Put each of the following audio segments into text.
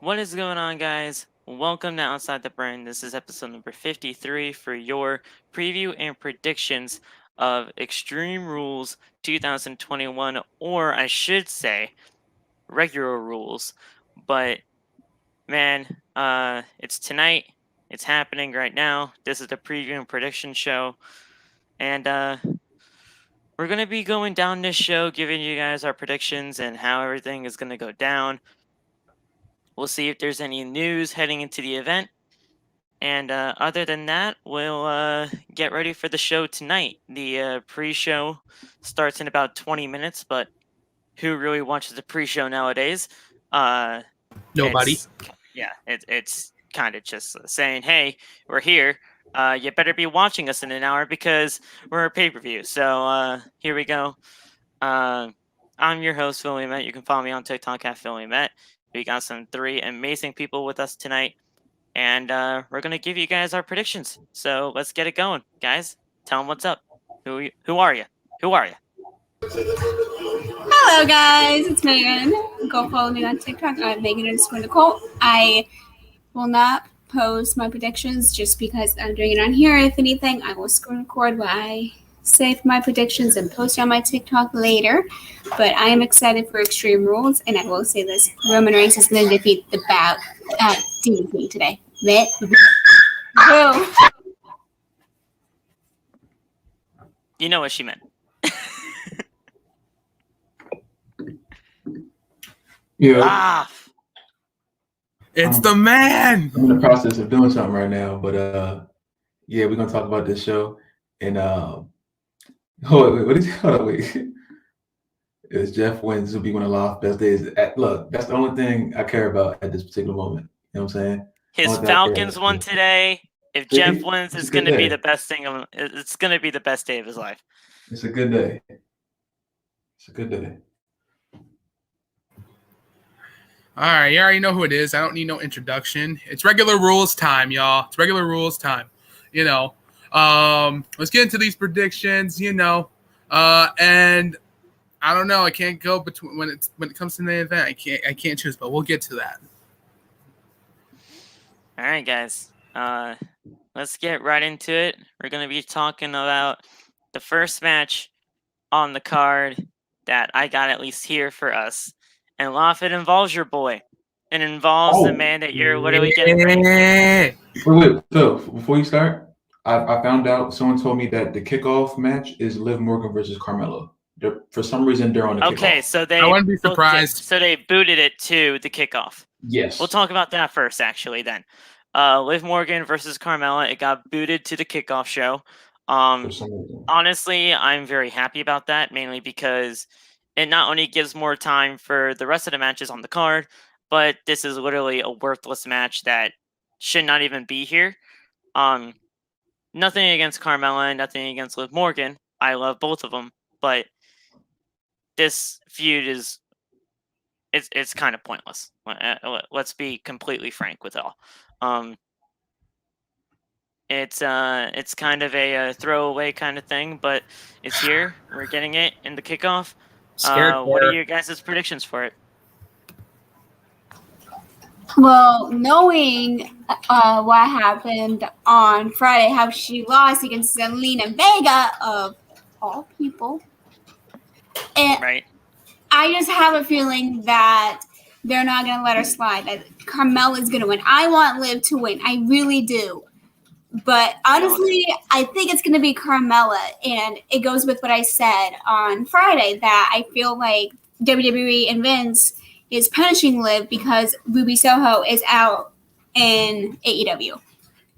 What is going on, guys? Welcome to Outside the Brain. This is episode number 53 for your preview and predictions of Extreme Rules 2021, or I should say, regular rules. But man, it's tonight. It's happening right now. This is the preview and prediction show, and we're gonna be going down this show, giving you guys our predictions and how everything is gonna go down. We'll see if there's any news heading into the event. And other than that, we'll get ready for the show tonight. The pre-show starts in about 20 minutes, but who really watches the pre-show nowadays? Nobody. It's kind of just saying, hey, we're here. You better be watching us in an hour because we're a pay-per-view. So here we go. I'm your host, Philly Met. You can follow me on TikTok at Philly Met. We got some 3 amazing people with us tonight, and we're going to give you guys our predictions. So let's get it going. Guys, tell them what's up. Who are you? Who are you? Hello, guys. It's Megan. Go follow me on TikTok. I'm Megan_Nicole. I will not post my predictions just because I'm doing it on here. If anything, I will screen record while I save my predictions and post on my TikTok later. But I am excited for Extreme Rules, and I will say this: Roman Reigns is going to defeat the DDP today. Boom. You know what she meant. Yeah. It's the man. I'm in the process of doing something right now, but yeah, we're gonna talk about this show. And wait. If Jeff wins, it'll be one of the last best days. Look, that's the only thing I care about at this particular moment. You know what I'm saying? His Falcons won today. If Jeff wins, it's going to be the best thing. It's going to be the best day of his life. It's a good day. It's a good day. All right, you already know who it is. I don't need no introduction. It's regular rules time, y'all. It's regular rules time. Let's get into these predictions. And I don't know. I can't go between when it comes to the event. I can't choose, but we'll get to that. All right, guys. Let's get right into it. We're going to be talking about the first match on the card that I got at least here for us. And Loff, it involves your boy. It involves the man that you're literally getting ready. Wait, Phil, before you start, I found out, someone told me that the kickoff match is Liv Morgan versus Carmella. For some reason, they're on the kickoff. Okay, so I wouldn't be surprised. So they booted it to the kickoff. Yes. We'll talk about that first, actually, then. Liv Morgan versus Carmella, it got booted to the kickoff show. Honestly, I'm very happy about that, mainly because it not only gives more time for the rest of the matches on the card, but this is literally a worthless match that should not even be here. Nothing against Carmella, nothing against Liv Morgan. I love both of them, but this feud is it's kind of pointless. Let's be completely frank with it all. It's kind of a throwaway kind of thing, but it's here. We're getting it in the kickoff. What are your guys' predictions for it? Well, knowing what happened on Friday, how she lost against Zelina Vega, of all people, and right. I just have a feeling that they're not going to let her slide, that Carmella's going to win. I want Liv to win. I really do. But honestly, I think it's going to be Carmella, and it goes with what I said on Friday, that I feel like WWE and Vince is punishing Liv because Ruby Soho is out in AEW.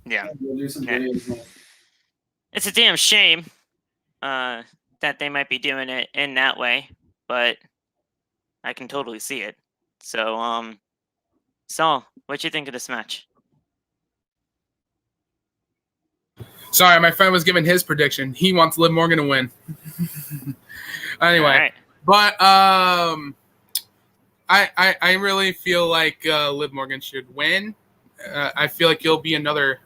Yeah. It's a damn shame that they might be doing it in that way, but I can totally see it. So, Saul, what you think of this match? Sorry, my friend was giving his prediction. He wants Liv Morgan to win. Anyway, but I really feel like Liv Morgan should win. I feel like it'll be another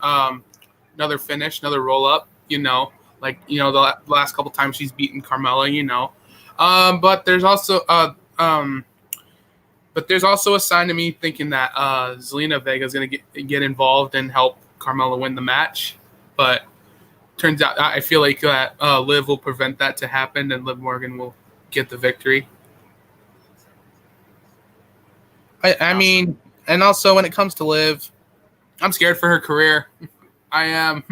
finish, another roll up. The last couple times she's beaten Carmella. But there's also But there's also a sign to me thinking that Zelina Vega is going to get involved and help Carmella win the match. But turns out I feel like that Liv will prevent that to happen, and Liv Morgan will get the victory. I mean, and also when it comes to Liv, I'm scared for her career. I am.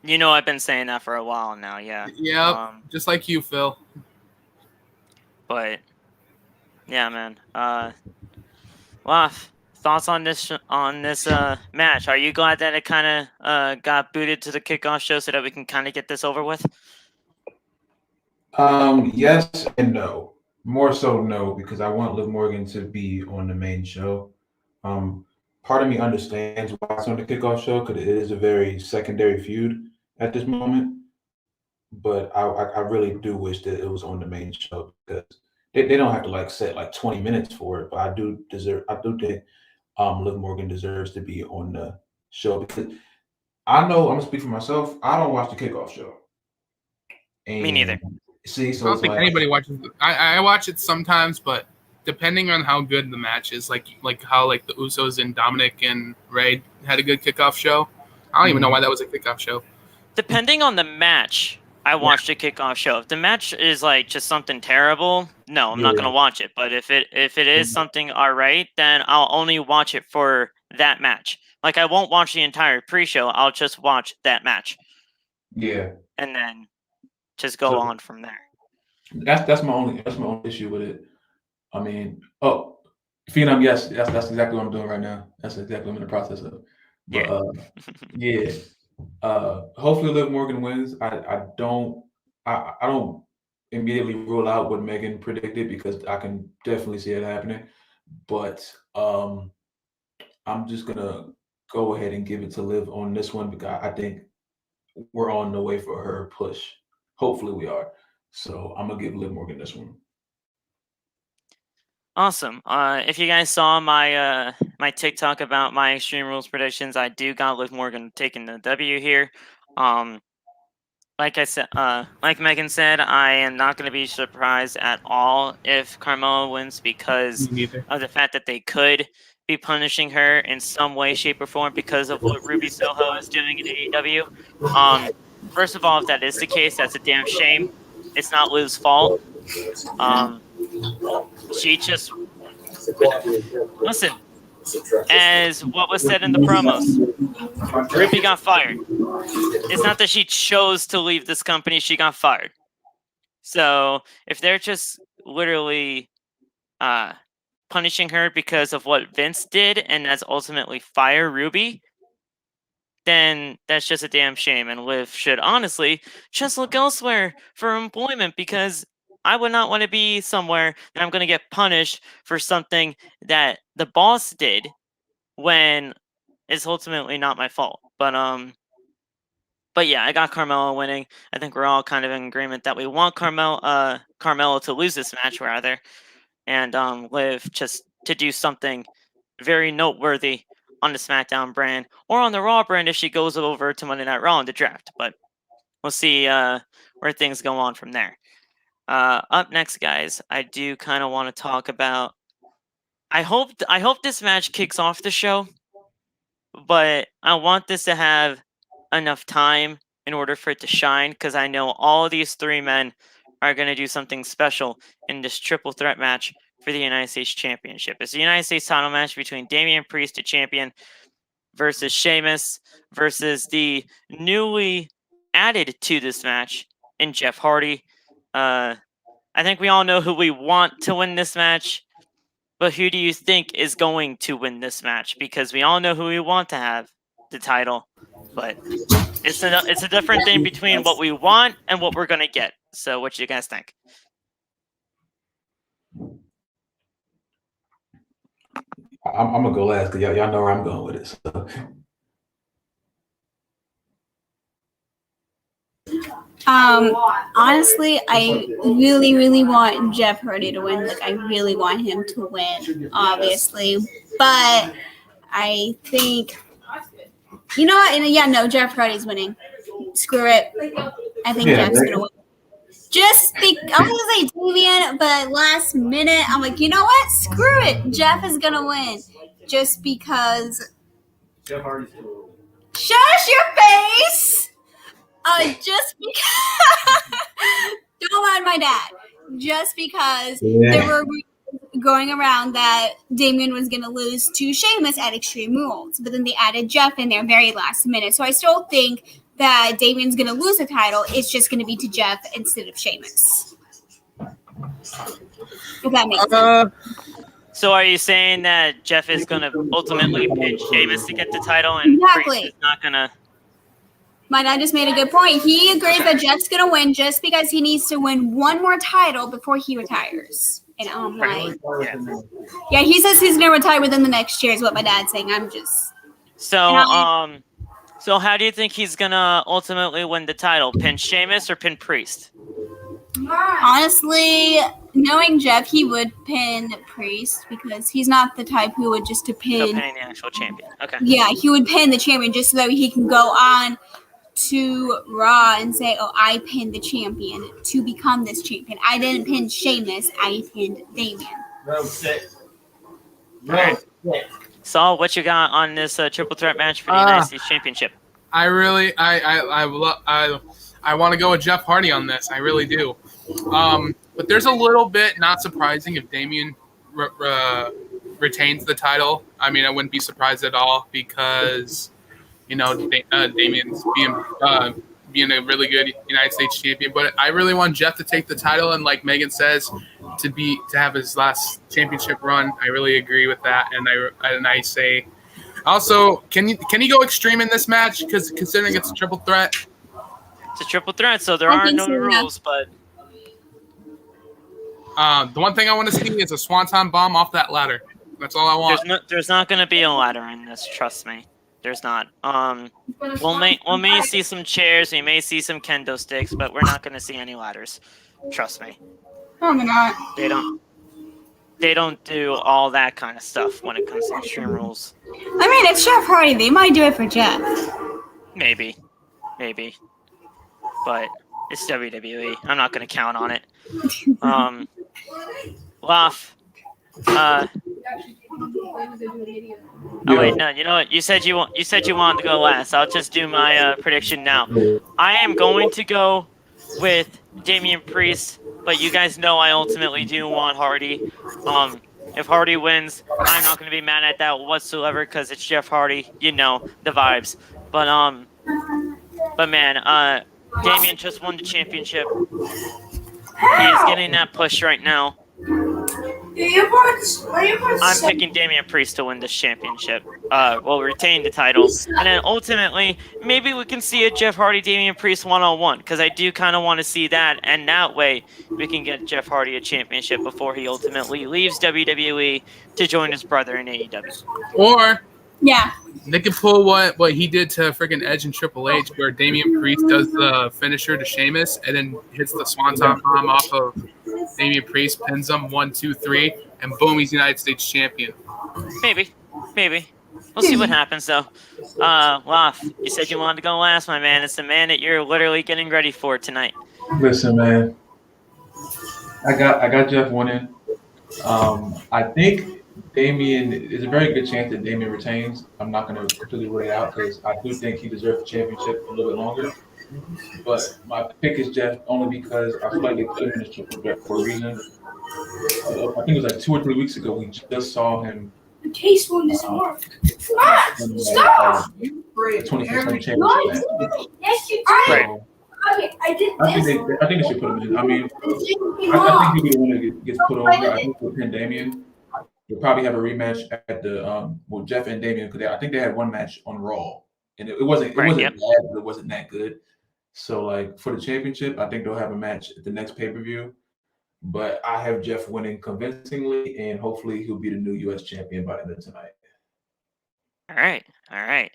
You know, I've been saying that for a while now. Yeah. Yep. Just like you, Phil. But yeah, man. Laf, thoughts on this match? Are you glad that it kind of got booted to the kickoff show so that we can kind of get this over with? Yes and no. More so no, because I want Liv Morgan to be on the main show. Part of me understands why it's on the kickoff show because it is a very secondary feud at this moment. But I really do wish that it was on the main show because they don't have to like set like 20 minutes for it. But I do think Liv Morgan deserves to be on the show because I know I'm gonna speak for myself. I don't watch the kickoff show. And Me neither. See, so I don't think anybody watches it. I watch it sometimes, but depending on how good the match is, like how like the Usos and Dominic and Ray had a good kickoff show. I don't even know why that was a kickoff show. Depending on the match, I watched a kickoff show. If the match is like just something terrible, no, I'm not gonna watch it. But if it is something alright, then I'll only watch it for that match. Like I won't watch the entire pre-show. I'll just watch that match. Yeah. And then just go on from there. That's my only issue with it. I mean, Phenom, yes, that's exactly what I'm doing right now. That's exactly what I'm in the process of. But hopefully Liv Morgan wins. I don't immediately rule out what Megan predicted because I can definitely see it happening. But I'm just gonna go ahead and give it to Liv on this one because I think we're on the way for her push. Hopefully we are. So I'm gonna give Liv Morgan this one. Awesome. If you guys saw my my TikTok about my Extreme Rules predictions, I do got Liv Morgan taking the W here. Like I said, like Megan said, I am not going to be surprised at all if Carmella wins because of the fact that they could be punishing her in some way, shape, or form because of what Ruby Soho is doing in AEW. First of all, if that is the case, that's a damn shame. It's not Liv's fault. She just listen. As what was said in the promos, Ruby got fired. It's not that she chose to leave this company; she got fired. So if they're just literally punishing her because of what Vince did, and that's ultimately fire Ruby, then that's just a damn shame. And Liv should honestly just look elsewhere for employment because I would not want to be somewhere that I'm going to get punished for something that the boss did when it's ultimately not my fault. But yeah, I got Carmella winning. I think we're all kind of in agreement that we want Carmella to lose this match rather, and Liv just to do something very noteworthy on the SmackDown brand or on the Raw brand if she goes over to Monday Night Raw in the draft. But we'll see where things go on from there. Up next, guys, I do kind of want to talk about. I hope this match kicks off the show, but I want this to have enough time in order for it to shine because I know all of these three men are going to do something special in this triple threat match for the United States Championship. It's the United States title match between Damian Priest, the champion, versus Sheamus, versus the newly added to this match in Jeff Hardy. I think we all know who we want to win this match, but who do you think is going to win this match? Because we all know who we want to have the title, but it's a different thing between what we want and what we're going to get. So what do you guys think? I'm going to go last because y'all know where I'm going with it. So. Honestly, I really, really want Jeff Hardy to win. Like, I really want him to win, obviously. But I think, you know what? Yeah, no, Jeff Hardy's winning. Screw it. I think Jeff's going to win. I was gonna say Damian, but last minute I'm like, you know what? Screw it. Jeff is gonna win. Just because. Jeff Hardy's cool. Shush your face! Just because. Don't mind my dad. Just because there were rumors going around that Damian was gonna lose to Sheamus at Extreme Rules, but then they added Jeff in there very last minute. So I still think that Damian's going to lose the title. It's just going to be to Jeff instead of Sheamus. If that makes sense. So are you saying that Jeff is going to ultimately pin Sheamus to get the title and Priest is not going to? My dad just made a good point. He agrees that Jeff's going to win just because he needs to win one more title before he retires. And I'm like, yeah, he says he's going to retire within the next year is what my dad's saying. I'm just. So how do you think he's gonna ultimately win the title? Pin Sheamus or pin Priest? Honestly, knowing Jeff, he would pin Priest because he's not the type who would just pin. So pinning the actual champion. Okay. Yeah, he would pin the champion just so that he can go on to Raw and say, "Oh, I pinned the champion to become this champion. I didn't pin Sheamus. I pinned Damian." Right. Saul, what you got on this triple threat match for the United States Championship? I want to go with Jeff Hardy on this. I really do. But there's a little bit not surprising if Damian retains the title. I mean, I wouldn't be surprised at all because, Damian's being a really good United States champion. But I really want Jeff to take the title and, like Megan says, to have his last championship run. I really agree with that, and I say, also, can he go extreme in this match? Because considering it's a triple threat, it's a triple threat, so there are no rules. But the one thing I want to see is a swanton bomb off that ladder. That's all I want. There's not going to be a ladder in this. Trust me, there's not. We may see some chairs, we may see some kendo sticks, but we're not going to see any ladders. Trust me. Probably not. They don't do all that kind of stuff when it comes to Extreme Rules. I mean, it's Jeff Hardy. They might do it for Jeff. Maybe. But it's WWE. I'm not going to count on it. Laf. Oh wait, no. You know what? You said you wanted to go last. I'll just do my prediction now. I am going to go with Damian Priest, but you guys know I ultimately do want Hardy. If Hardy wins, I'm not going to be mad at that whatsoever because it's Jeff Hardy. You know the vibes. But man, Damian just won the championship. He is getting that push right now. I'm picking Damian Priest to win this championship. Retain the title. And then ultimately, maybe we can see a Jeff Hardy, Damian Priest one-on-one, because I do kind of want to see that. And that way, we can get Jeff Hardy a championship before he ultimately leaves WWE to join his brother in AEW. Or yeah, they could pull what he did to freaking Edge and Triple H, where Damian Priest does the finisher to Sheamus and then hits the swanton bomb off of Damian Priest, pins him 1, 2, 3, and boom, he's United States champion. Maybe. We'll see what happens though. Laf, you said you wanted to go last, my man. It's the man that you're literally getting ready for tonight. Listen, man. I got Jeff winning. I think Damian is a very good chance that Damian retains. I'm not going to completely rule it out because I do think he deserves the championship a little bit longer. But my pick is Jeff only because I feel like they put him in this triple threat for a reason. I think it was like 2 or 3 weeks ago. We just saw him. The case one doesn't work. Stop! 2600 championship match. Yes, you So, did. Okay, I did this. I think they should put him in. I mean, I think he'll be the one that gets put over. I think we'll pin Damian. We'll probably have a rematch at the Jeff and Damian because I think they had one match on Raw, and it wasn't bad, but it wasn't that good. So like for the championship, I think they'll have a match at the next pay-per-view. But I have Jeff winning convincingly, and hopefully he'll be the new U.S. champion by the end of tonight. All right.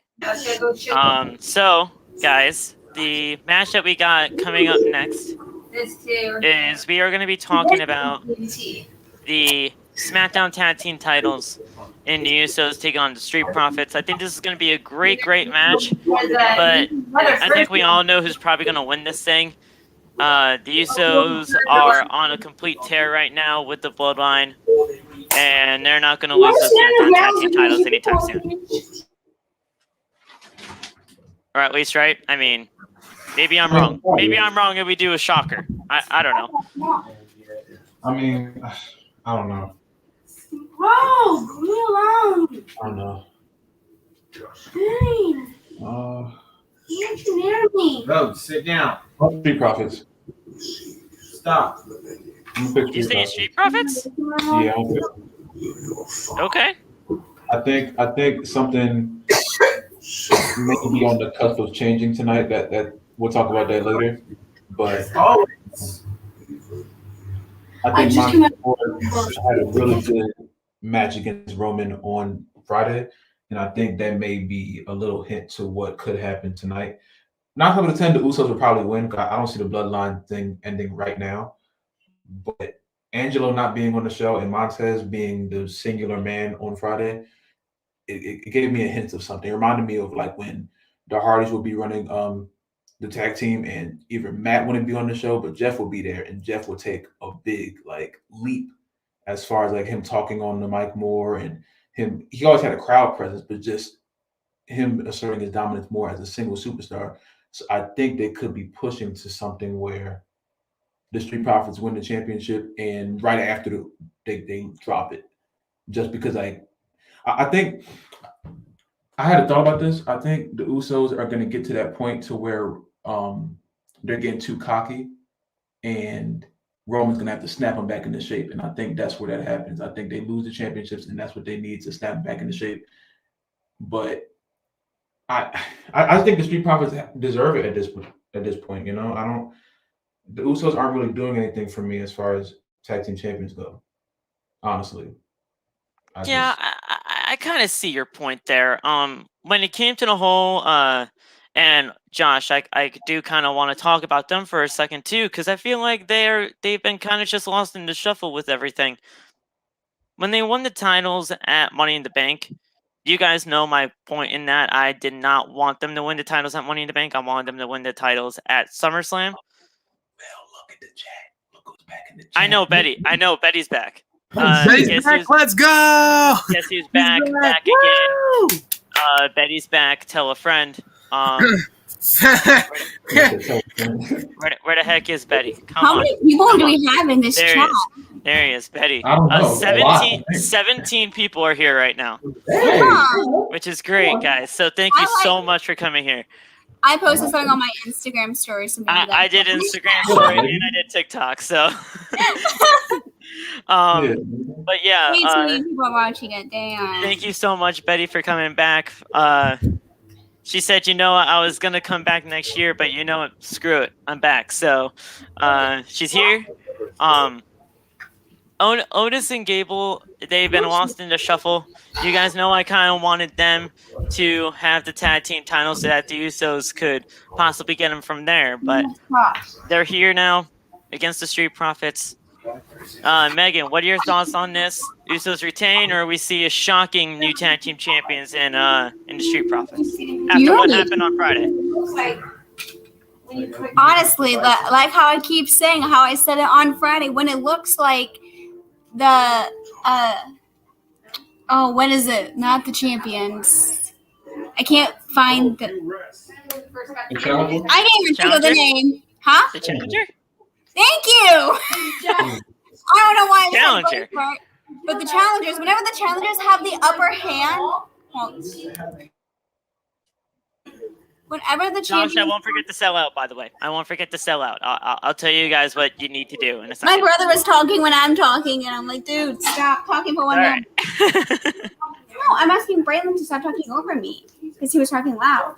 So guys, the match that we got coming up next is we are going to be talking about the SmackDown Tag Team titles in the Usos taking on the Street Profits. I think this is going to be a great match, but I think we all know who's probably going to win this thing. The Usos are on a complete tear right now with the Bloodline, and they're not going to lose those SmackDown Tag Team titles anytime soon. Or at least, right? I mean, maybe I'm wrong. Maybe I'm wrong and we do a shocker. I don't know. I mean, I don't know. Bro, leave me alone. I don't know. Dang. You have to near me. No, sit down. Street Profits. Stop. You saying Street Profits? Yeah. Okay. I think something may be on the cusp of changing tonight. That we'll talk about that later. But I think Montez had a really good match against Roman on Friday, and I think that may be a little hint to what could happen tonight. Not having to tend, the Usos will probably win. Cause I don't see the Bloodline thing ending right now. But Angelo not being on the show and Montez being the singular man on Friday, it gave me a hint of something. It reminded me of like when the Hardys would be running the tag team, and either Matt wouldn't be on the show, but Jeff would be there, and Jeff would take a big like leap as far as like him talking on the mic more, and he always had a crowd presence, but just him asserting his dominance more as a single superstar. So I think they could be pushing to something where the Street Profits win the championship, and right after they drop it, just because I think I had a thought about this. I think the Usos are going to get to that point to where they're getting too cocky, and Roman's going to have to snap them back into shape. And I think that's where that happens. I think they lose the championships, and that's what they need to snap them back into shape. But I think the Street Profits deserve it at this point. You know, the Usos aren't really doing anything for me as far as tag team champions go. Honestly. I kind of see your point there. When it came to the whole, and Josh, I do kind of want to talk about them for a second too, because I feel like they've been kind of just lost in the shuffle with everything. When they won the titles at Money in the Bank, you guys know my point in that I did not want them to win the titles at Money in the Bank. I wanted them to win the titles at SummerSlam. Well, look at the chat. Look who's back in the chat. I know Betty. I know Betty's back. Betty's back. Let's go. Guess who's back again? Betty's back. Tell a friend. Where the heck is Betty? Come How on. many people do we have in this There chat? There he is, Betty. I don't know. 17 people are here right now, Yeah. which is great, guys. So thank you so much for coming here. I posted something on my Instagram story. So maybe I did Instagram story and I did TikTok. So, but yeah, way too many people are watching it. Damn. thank you so much, Betty, for coming back. She said, I was gonna come back next year, but you know what? Screw it, I'm back. So, she's here. Otis and Gable, they've been lost in the shuffle. You guys know I kind of wanted them to have the tag team titles so that the Usos could possibly get them from there, but they're here now against the Street Profits. Megan, what are your thoughts on this? Usos retain, or we see a shocking new tag team champions in the Street Profits after what happened on Friday? Honestly, like how I keep saying, how I said it on Friday, when it looks like the what is it? Not the champions. I can't find the. The challenger? I can't even think of the name. Huh? The challenger? Thank you. I don't know why. Challenger. But the challengers, whenever the challengers have the upper hand, whenever the Josh, champions. I won't forget to sell out, by the way. I won't forget to sell out. I'll tell you guys what you need to do in a second. My brother was talking when I'm talking, and I'm like, dude, stop talking for 1 minute. No, I'm asking Braylon to stop talking over me because he was talking loud.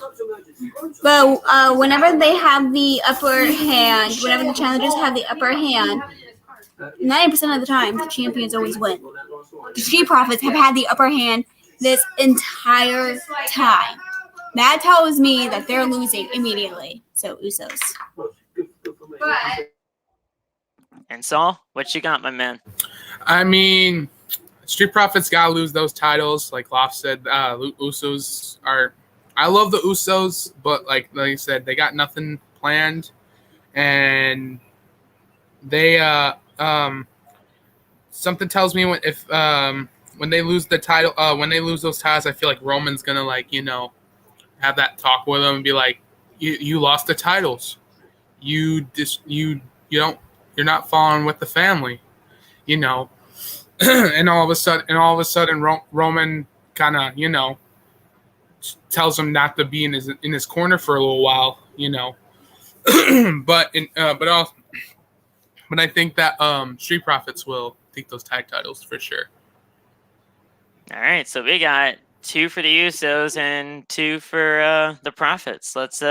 But whenever they have the upper hand, whenever the challengers have the upper hand, 90% of the time, the champions always win. The Street Profits have had the upper hand this entire time. That tells me that they're losing immediately. So, Usos. And Saul, what you got, my man? I mean, Street Profits gotta lose those titles. Like Loft said, Usos are. I love the Usos, but like I said, they got nothing planned, and they something tells me when they lose the title, when they lose those titles, I feel like Roman's gonna have that talk with them and be like, you lost the titles, you're not following with the family, and all of a sudden Roman kind of tells him not to be in his corner for a little while, but I think that Street Profits will take those tag titles for sure. All right, so we got 2 for the Usos and 2 for the Profits. Let's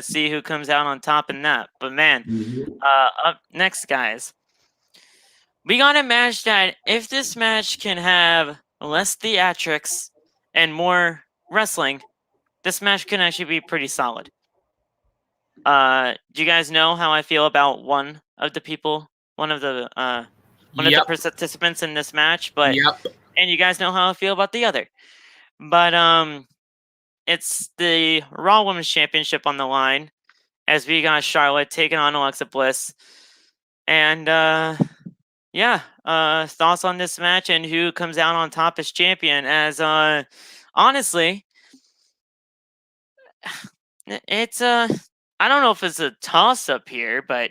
see who comes out on top in that. But man, up next, guys, we got a match that if this match can have less theatrics and more wrestling, this match can actually be pretty solid. Do you guys know how I feel about one of the participants in this match? But and you guys know how I feel about the other. But it's the Raw Women's Championship on the line as we got Charlotte taking on Alexa Bliss. And thoughts on this match and who comes out on top as champion? As honestly, it's I don't know if it's a toss up here, but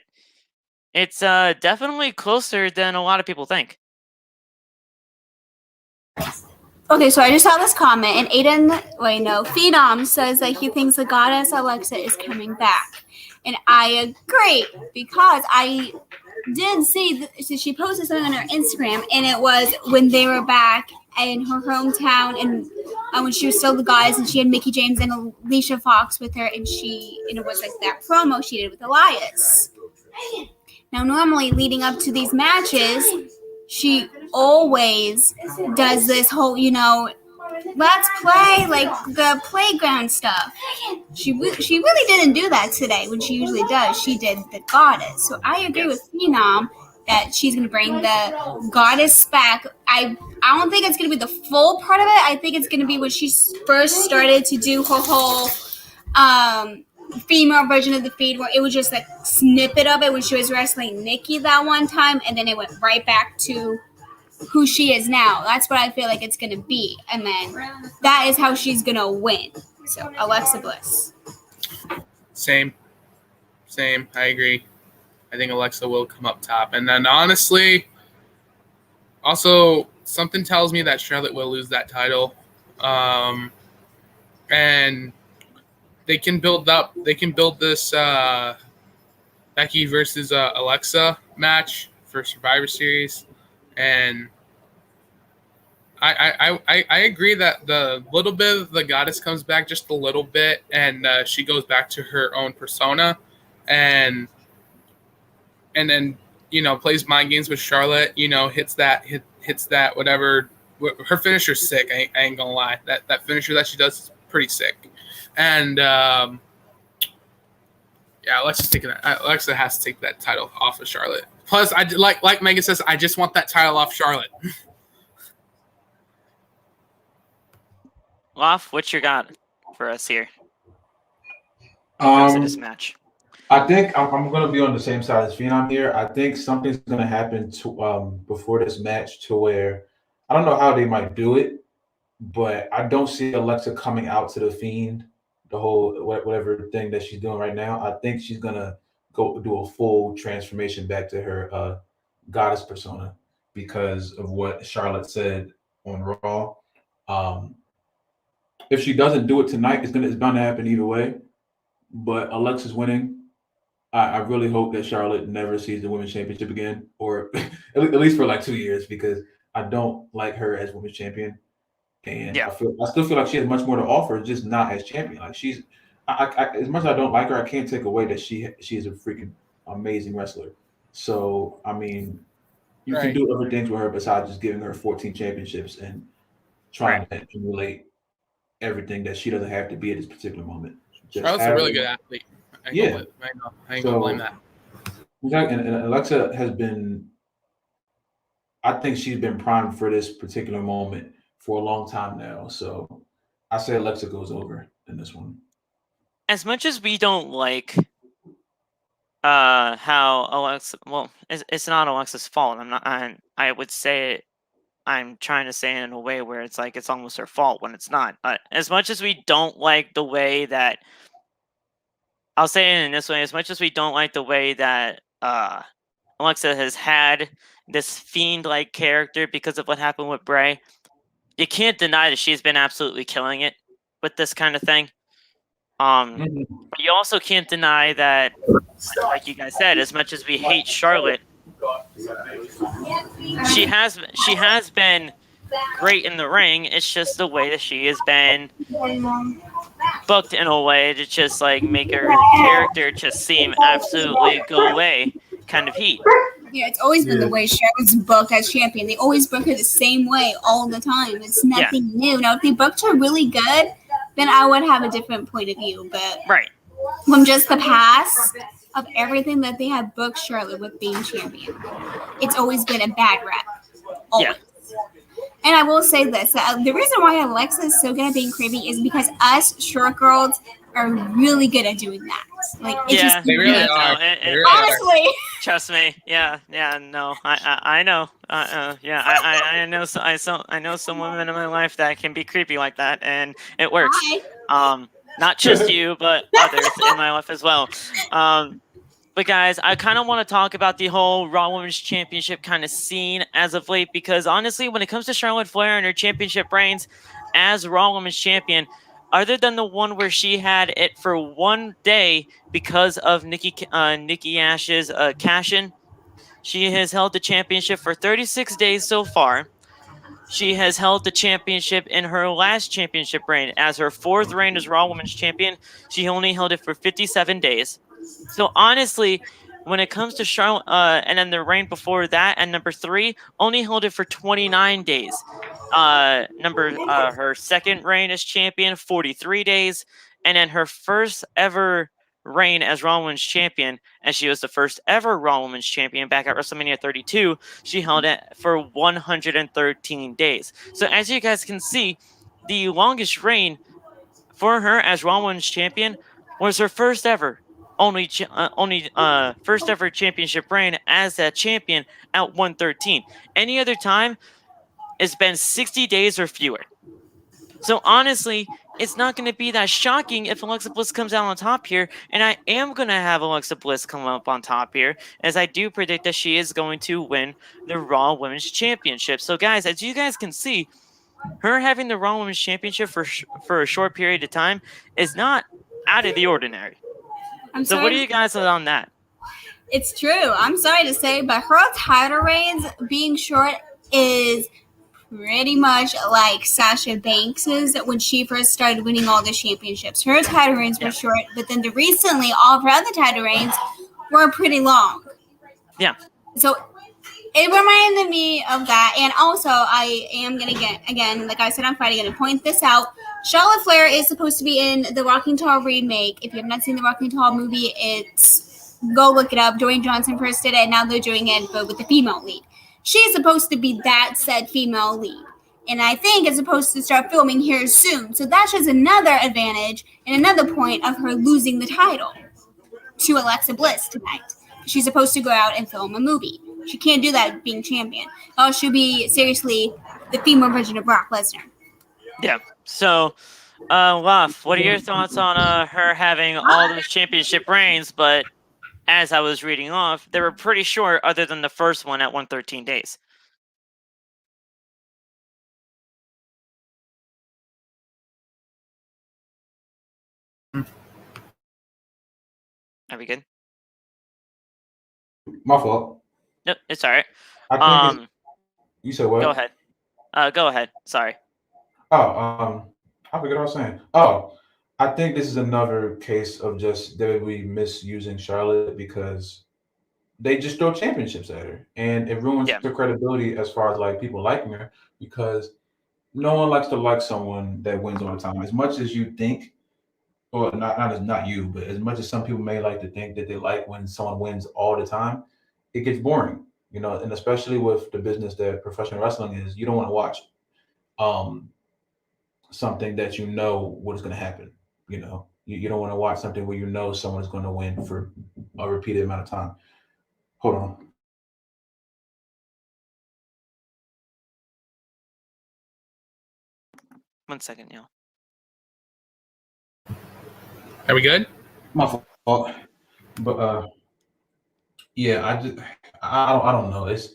it's definitely closer than a lot of people think. Okay, so I just saw this comment, and Phenom says that he thinks the goddess Alexa is coming back. And I agree, because I did see, she posted something on her Instagram, and it was when they were back in her hometown, and when she was still the goddess, and she had Mickie James and Alicia Fox with her, and it was like that promo she did with Elias. Now, normally leading up to these matches, she always does this whole, let's play like the playground stuff. She really didn't do that today when she usually does. She did the goddess. So I agree with Phenom that she's going to bring the goddess back. I don't think it's going to be the full part of it. I think it's going to be when she first started to do her whole female version of the feed, where it was just a snippet of it when she was wrestling Nikki that one time, and then it went right back to who she is now. That's what I feel like it's going to be. And then that is how she's going to win. So, Alexa Bliss. Same. I agree. I think Alexa will come up top. And then, honestly, also, something tells me that Charlotte will lose that title. And they can build this Becky versus Alexa match for Survivor Series. And I agree that the little bit of the goddess comes back just a little bit, and she goes back to her own persona, and then plays mind games with Charlotte. Hits that whatever. Her finisher's sick. I ain't gonna lie. That finisher that she does is pretty sick, and Alexa has to take that title off of Charlotte. Plus, I like Megan says, I just want that title off Charlotte. Loff, what you got for us here? This match. I think I'm going to be on the same side as Phenom here. I think something's going to happen to before this match to where I don't know how they might do it, but I don't see Alexa coming out to the Fiend, the whole whatever thing that she's doing right now. I think she's going to go do a full transformation back to her goddess persona because of what Charlotte said on Raw. If she doesn't do it tonight, it's bound to happen either way. But Alexa's winning. I really hope that Charlotte never sees the Women's Championship again, or at least for like 2 years, because I don't like her as Women's Champion. And I still feel like she has much more to offer, just not as champion. Like as much as I don't like her, I can't take away that she is a freaking amazing wrestler. So, I mean, you can do other things with her besides just giving her 14 championships and trying to emulate everything that she doesn't have to be at this particular moment. Charlotte's a really good athlete. I ain't gonna blame that. And Alexa has been, I think she's been primed for this particular moment for a long time now. So I say Alexa goes over in this one. As much as we don't like how Alexa. Well, it's not Alexa's fault. I would say it. I'm trying to say it in a way where it's like it's almost her fault when it's not. As much as we don't like the way that, I'll say it in this way, as much as we don't like the way that Alexa has had this fiend-like character because of what happened with Bray, you can't deny that she's been absolutely killing it with this kind of thing. But you also can't deny that, like you guys said, as much as we hate Charlotte, she has been great in the ring. It's just the way that she has been booked in a way to just like make her character just seem absolutely go away kind of heat. Yeah, it's always been the way Sharon's booked as champion. They always book her the same way all the time. It's nothing new. Now, if they booked her really good, then I would have a different point of view. But from just the past of everything that they have booked Charlotte with being champion, it's always been a bad rep. Always. Yeah. And I will say this. The reason why Alexa is so good at being creepy is because us short girls are really good at doing that. Like, it's just they really are. Honestly. Trust me. Yeah. No. I know. I know. I know some women in my life that can be creepy like that, and it works. Not just you, but others in my life as well. But guys, I kind of want to talk about the whole Raw Women's Championship kind of scene as of late, because honestly, when it comes to Charlotte Flair and her championship reigns as Raw Women's Champion, other than the one where she had it for one day because of Nikki Ash's cash-in, she has held the championship for 36 days so far. She has held the championship in her last championship reign. As her fourth reign as Raw Women's Champion, she only held it for 57 days. So honestly, when it comes to Charlotte, and then the reign before that, and number 3, only held it for 29 days. Her second reign as champion, 43 days, and then her first ever reign as Raw Women's Champion, and she was the first ever Raw Women's Champion back at WrestleMania 32. She held it for 113 days. So as you guys can see, the longest reign for her as Raw Women's Champion was her first ever. Only first ever championship reign as that champion at 113. Any other time, it's been 60 days or fewer. So honestly, it's not going to be that shocking if Alexa Bliss comes out on top here, and I am going to have Alexa Bliss come up on top here, as I do predict that she is going to win the Raw Women's Championship. So guys, as you guys can see, her having the Raw Women's Championship for a short period of time is not out of the ordinary. So what do you guys say on that? It's true. I'm sorry to say, but her title reigns being short is pretty much like Sasha Banks's when she first started winning all the championships. Her title reigns were short, but then recently all of her other title reigns were pretty long. Yeah. So it reminded me of that. And also, I am going to get, again, like I said on Friday, going to point this out. Charlotte Flair is supposed to be in the Rocking Tall remake. If you have not seen the Rocking Tall movie, go look it up. Dwayne Johnson first did it, and now they're doing it, but with the female lead. She's supposed to be that said female lead. And I think it's supposed to start filming here soon. So that's just another advantage and another point of her losing the title to Alexa Bliss tonight. She's supposed to go out and film a movie. She can't do that being champion. Oh, she'll be seriously the female version of Brock Lesnar. Yeah. So, Luff, what are your thoughts on her having all those championship reigns, but as I was reading off, they were pretty short other than the first one at 113 days? Are we good? My fault. Nope, it's all right. You said what? Go ahead. Go ahead. Sorry. I forget what I was saying. I think this is another case of just WWE misusing Charlotte because they just throw championships at her, and it ruins her credibility as far as like people liking her, because no one likes to like someone that wins all the time. As much as you think, or not you, but as much as some people may like to think that they like when someone wins all the time, it gets boring, and especially with the business that professional wrestling is, you don't want to watch something that what is going to happen, You don't want to watch something where you know someone's going to win for a repeated amount of time. Hold on. One second, Neil. Are we good? My fault. But yeah, I don't know. It's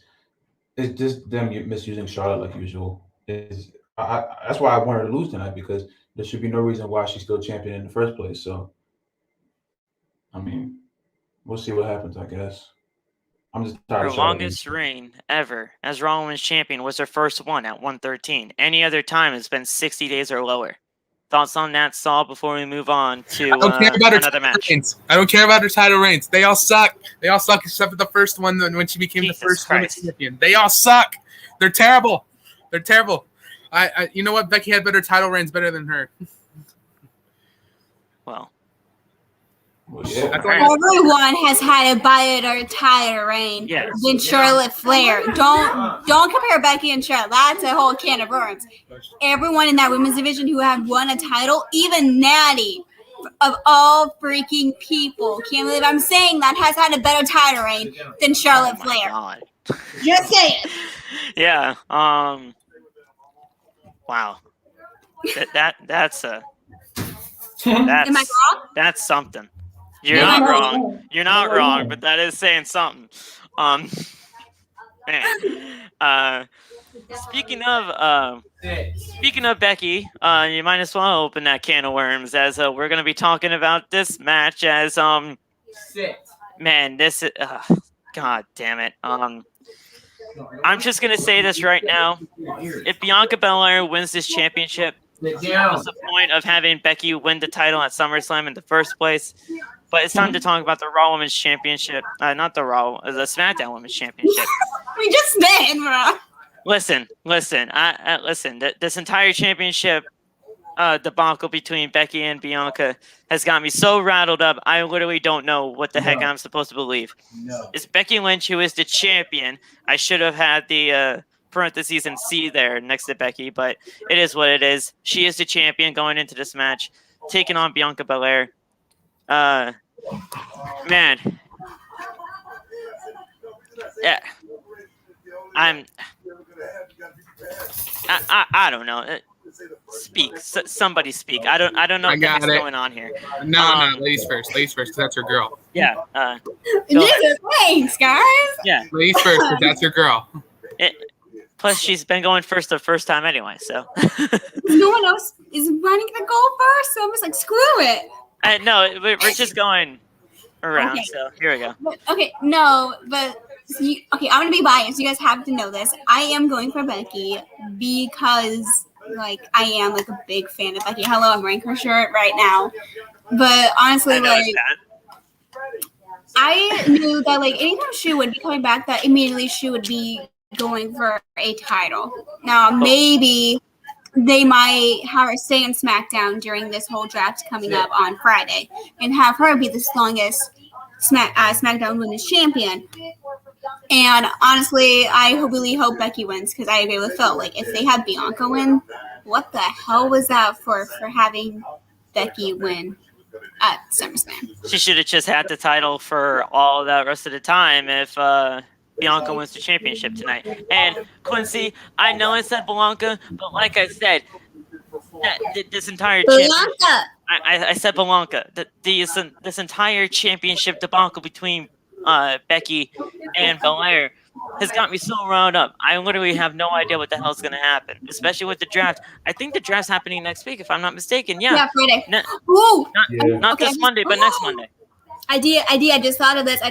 just them misusing Charlotte like usual. That's why I want her to lose tonight, because there should be no reason why she's still champion in the first place. So, I mean, we'll see what happens, I guess. I'm just tired Her of Charlotte. longest reign ever as Raw Women's Champion was her first one at 113. Any other time has been 60 days or lower. Thoughts on that, Saul, before we move on to I don't care about her another title match? reigns. I don't care about her title reigns. They all suck. They all suck except for the first one when she became Jesus the first women's Christ. champion. They all suck. They're terrible. They're terrible. You know what? Becky had better title reigns better than her. Well, Yeah. That's all. Everyone has had a better title reign Yes. than Charlotte Flair. Don't compare Becky and Charlotte. That's a whole can of worms. Everyone in that women's division who have won a title, even Natty, of all freaking people, can't believe I'm saying that, has had a better title reign than Charlotte oh my Flair. God. Just saying. Yeah. Wow. That's Am I wrong? that's something. You're Am I not wrong? wrong. You're not wrong, but that is saying something. Man. Speaking of Becky, you might as well open that can of worms, as we're gonna be talking about this match as man, this is God damn it. I'm just gonna say this right now. If Bianca Belair wins this championship, what's the point of having Becky win the title at SummerSlam in the first place? But it's time to talk about the Raw Women's Championship. Not the Raw, the SmackDown Women's Championship. We just met, bro. Listen. This entire championship debacle between Becky and Bianca has got me so rattled up. I literally don't know what the heck I'm supposed to believe. It's Becky Lynch who is the champion. I should have had the parentheses and C there next to Becky, but it is what it is. She is the champion going into this match, taking on Bianca Belair. Man. Yeah. I don't know. Speak. Somebody speak. I don't know what's going on here. No, ladies first. Ladies first, 'cause that's your girl. Yeah. Jesus, thanks, guys. Yeah. Ladies first, 'cause that's your girl. Plus, she's been going first the first time anyway, so. No one else is running to go first, so I'm just like, screw it. No, we're just going around, Okay. so here we go. Okay, no, but okay, I'm gonna be biased. You guys have to know this. I am going for Becky because, like, I am like a big fan of Becky. Hello, I'm wearing her shirt right now. But honestly, I like, noticed that. I knew that like anytime she would be coming back, that immediately she would be going for a title. Now maybe they might have her stay in SmackDown during this whole draft coming up on Friday and have her be the longest SmackDown Women's Champion. And honestly, I really hope Becky wins, because I agree with Phil. Like, if they had Bianca win, what the hell was that for having Becky win at SummerSlam? She should have just had the title for all that rest of the time if Bianca wins the championship tonight. And Quincy, I know I said Bianca, but like I said, this entire championship, I said Bianca. This entire championship debacle between Becky and Belair has got me so wound up. I literally have no idea what the hell's going to happen, especially with the draft. I think the draft's happening next week, if I'm not mistaken. Yeah, Friday. Not Okay. this Monday, but next Monday. Idea. I just thought of this.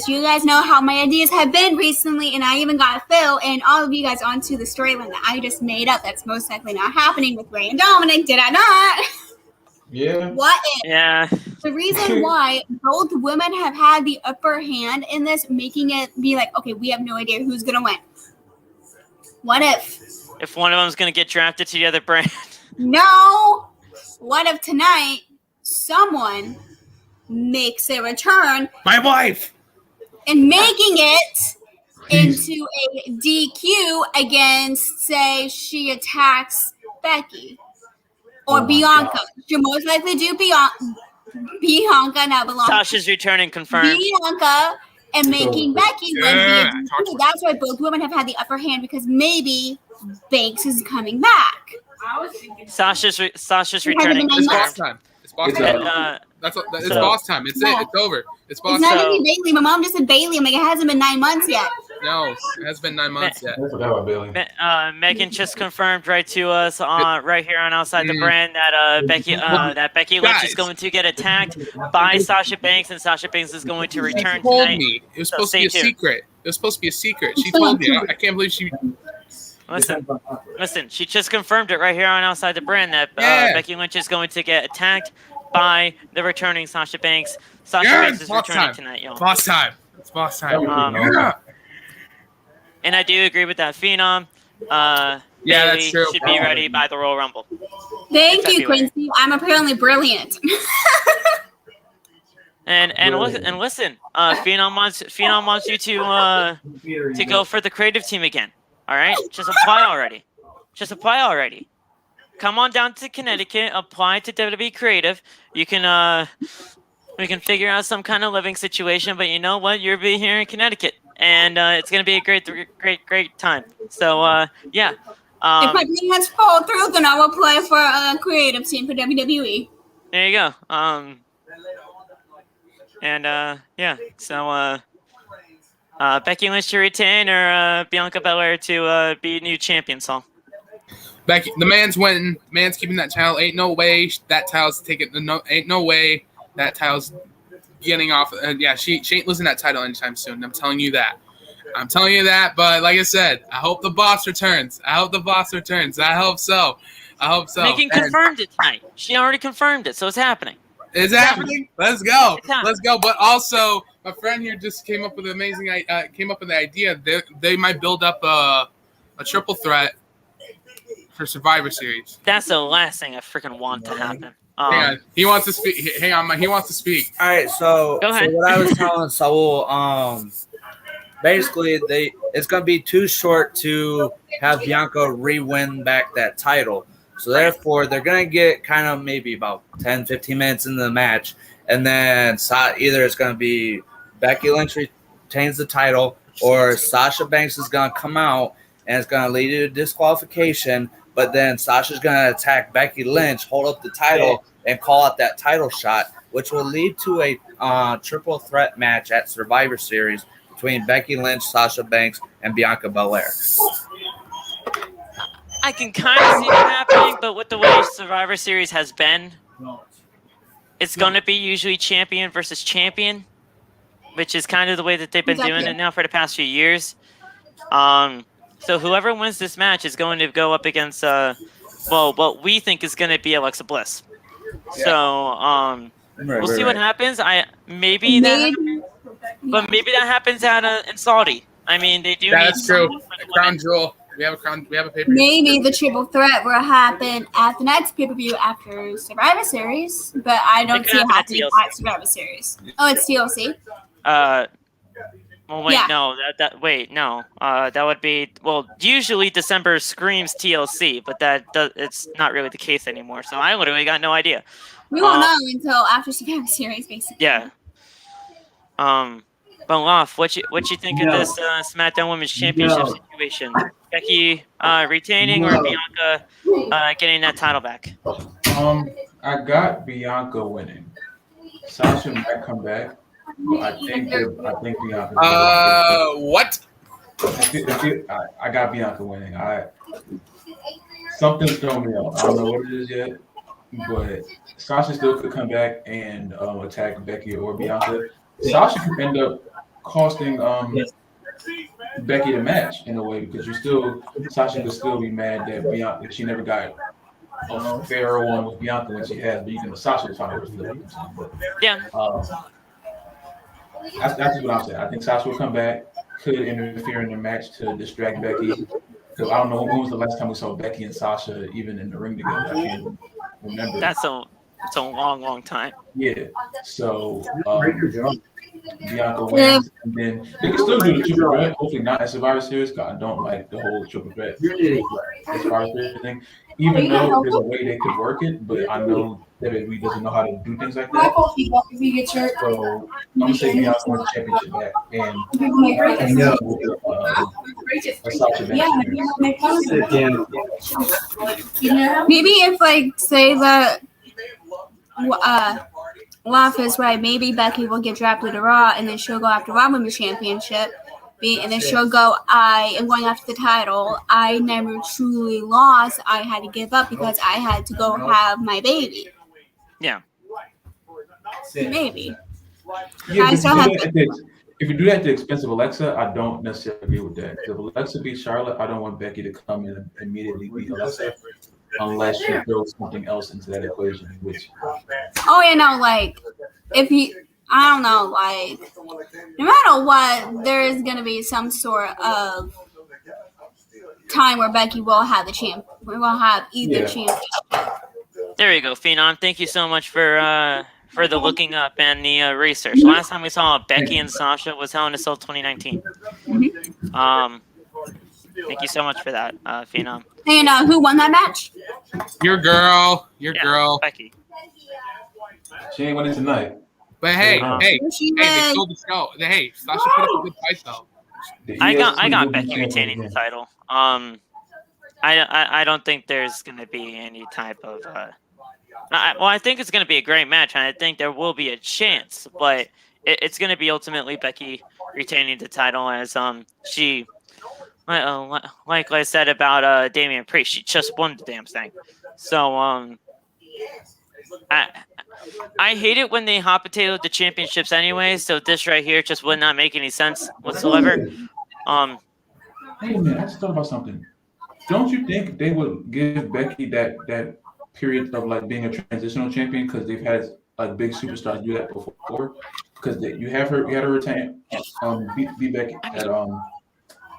You guys know how my ideas have been recently, and I even got Phil and all of you guys onto the storyline that I just made up. That's most likely not happening with Ray and Dominic. Did I not? Yeah. What if? Yeah. The reason why both women have had the upper hand in this, making it be like, okay, we have no idea who's going to win. What if? If one of them's going to get drafted to the other brand. No. What if tonight someone makes a return? My wife. And making it into a DQ against, say, she attacks Becky or Bianca. God. She'll most likely do Bianca. Bianca now belongs Sasha's returning confirmed. Bianca and making Becky win. Yeah, That's why both women have had the upper hand because maybe Banks is coming back. I was thinking. Sasha's It returning hasn't been It's boss confirmed. time. It's boss It's time. It's boss time. It's it. It's over. It's boss It's not time. gonna be Bailey. My mom just said Bailey. I'm like, it hasn't been 9 months yet. No, it has been 9 months yet. I forgot about Bailey. Megan just confirmed right to us right here on Outside the Brand that Becky Lynch Guys. is going to get attacked by Sasha Banks, and Sasha Banks is going to return She told tonight. me it was So supposed to be a stay tuned. secret. It was supposed to be a secret. She told me. I can't believe she. Listen, she just confirmed it right here on Outside the Brand that Yeah. Becky Lynch is going to get attacked by the returning Sasha Banks. Sasha Yeah, Banks it's is boss returning time. tonight, y'all. Boss time. It's boss time. Yeah. And I do agree with that. Phenom, Yeah, Bailey that's true. should be ready by the Royal Rumble. Thank It's you, February. Quincy. I'm apparently brilliant. And listen, Phenom wants you to go for the creative team again. All right, just apply already. Come on down to Connecticut, apply to WWE Creative. You can we can figure out some kind of living situation. But you know what? You'll be here in Connecticut, and it's gonna be a great time. So yeah. If my plans fall through, then I will apply for a creative team for WWE. There you go. Yeah. So Becky Lynch to retain or Bianca Belair to be new champion. So Becky, the man's winning. Man's keeping that title. Ain't no way that title's taking. Ain't no way that title's getting off. Yeah, she ain't losing that title anytime soon. I'm telling you that. But like I said, I hope the boss returns. I hope so. Megan confirmed it tonight. She already confirmed it, so it's happening. It's happening. Let's go. It's happening. Let's go. But also, my friend here just came up with the idea. They might build up a triple threat for Survivor Series. That's the last thing I freaking want to happen. Hang on. He wants to speak. Hang on. He wants to speak. All right, so Go ahead. what I was telling Saul, basically it's gonna be too short to have Bianca re-win back that title. So therefore, they're gonna get kind of maybe about 10, 15 minutes into the match, and then either it's gonna be Becky Lynch retains the title, or Sasha Banks is gonna come out and it's gonna lead to disqualification. But then Sasha's gonna attack Becky Lynch, hold up the title, and call out that title shot, which will lead to a triple threat match at Survivor Series between Becky Lynch, Sasha Banks, and Bianca Belair. I can kind of see that happening, but with the way Survivor Series has been, it's going to be usually champion versus champion, which is kind of the way that they've been doing it now for the past few years. So whoever wins this match is going to go up against, what we think is going to be Alexa Bliss. So we'll see what happens. Maybe that happens out in Saudi. I mean, they do. That's need true. someone for the Crown women. Jewel. We have a paper. Maybe the triple threat will happen at the next pay-per-view after Survivor Series, but I don't It could see it happen at happening TLC. at Survivor Series. Oh, it's TLC? Well, wait, Yeah. no, that would be, usually December screams TLC, but it's not really the case anymore. So I literally got no idea. We won't know until after Survivor Series, basically. Yeah. But Loff, what you think of this SmackDown Women's Championship situation? Becky retaining or Bianca getting that title back? I got Bianca winning. Sasha might come back. I think Bianca. What? I got Bianca winning. Something's throwing me off. I don't know what it is yet, but Sasha still could come back and attack Becky or Bianca. Sasha could end up costing Becky the match in a way because Sasha could still be mad that Bianca she never got a fair one with Bianca when she has, but you can Sasha was trying to flip. Yeah. That's just what I'm saying. I think Sasha will come back, could interfere in the match to distract Becky. Because I don't know when was the last time we saw Becky and Sasha even in the ring together. I can't remember. It's a long time. Yeah. So Bianca wins, and then they can still do the triple threat. Hopefully not at Survivor Series. 'Cause I don't like the whole triple threat Survivor Series thing. Even though there's a way they could work it, but I know WWE doesn't know how to do things like that. So I'm gonna say Bianca wins the championship back, and a Sasha Banks. Maybe if like say that Laugh is right, maybe Becky will get drafted to Raw and then she'll go after Raw Women's Championship. And then she'll go, I am going after the title. I never truly lost. I had to give up because I had to go have my baby. Yeah. Maybe. Yeah, I still have if you do that at the expense of Alexa, I don't necessarily agree with that. If Alexa beats Charlotte, I don't want Becky to come in and immediately beat Alexa unless you throw something else into that equation. Which like if you, I don't know, like no matter what, there is going to be some sort of time where Becky will have the champ. We will have either championship. There you go, Phenom. Thank you so much for the looking up and the research. Last time we saw Becky and Sasha was Hell in a Cell 2019. Thank you so much for that, Phenom. And who won that match? Your girl. Girl. Becky. she ain't winning tonight. But hey, they was. sold the show. Hey, Sasha put up a good price though. I got Becky retaining the title. I don't think there's gonna be any type of. I think it's gonna be a great match, and I think there will be a chance, but it's gonna be ultimately Becky retaining the title as she. Like I said about Damian Priest, she just won the damn thing. So I hate it when they hot potatoed the championships anyway. So this right here just would not make any sense whatsoever. Hey man, I just thought about something. Don't you think they would give Becky that period of like being a transitional champion because they've had like big superstars do that before? Because you had her retain beat Becky at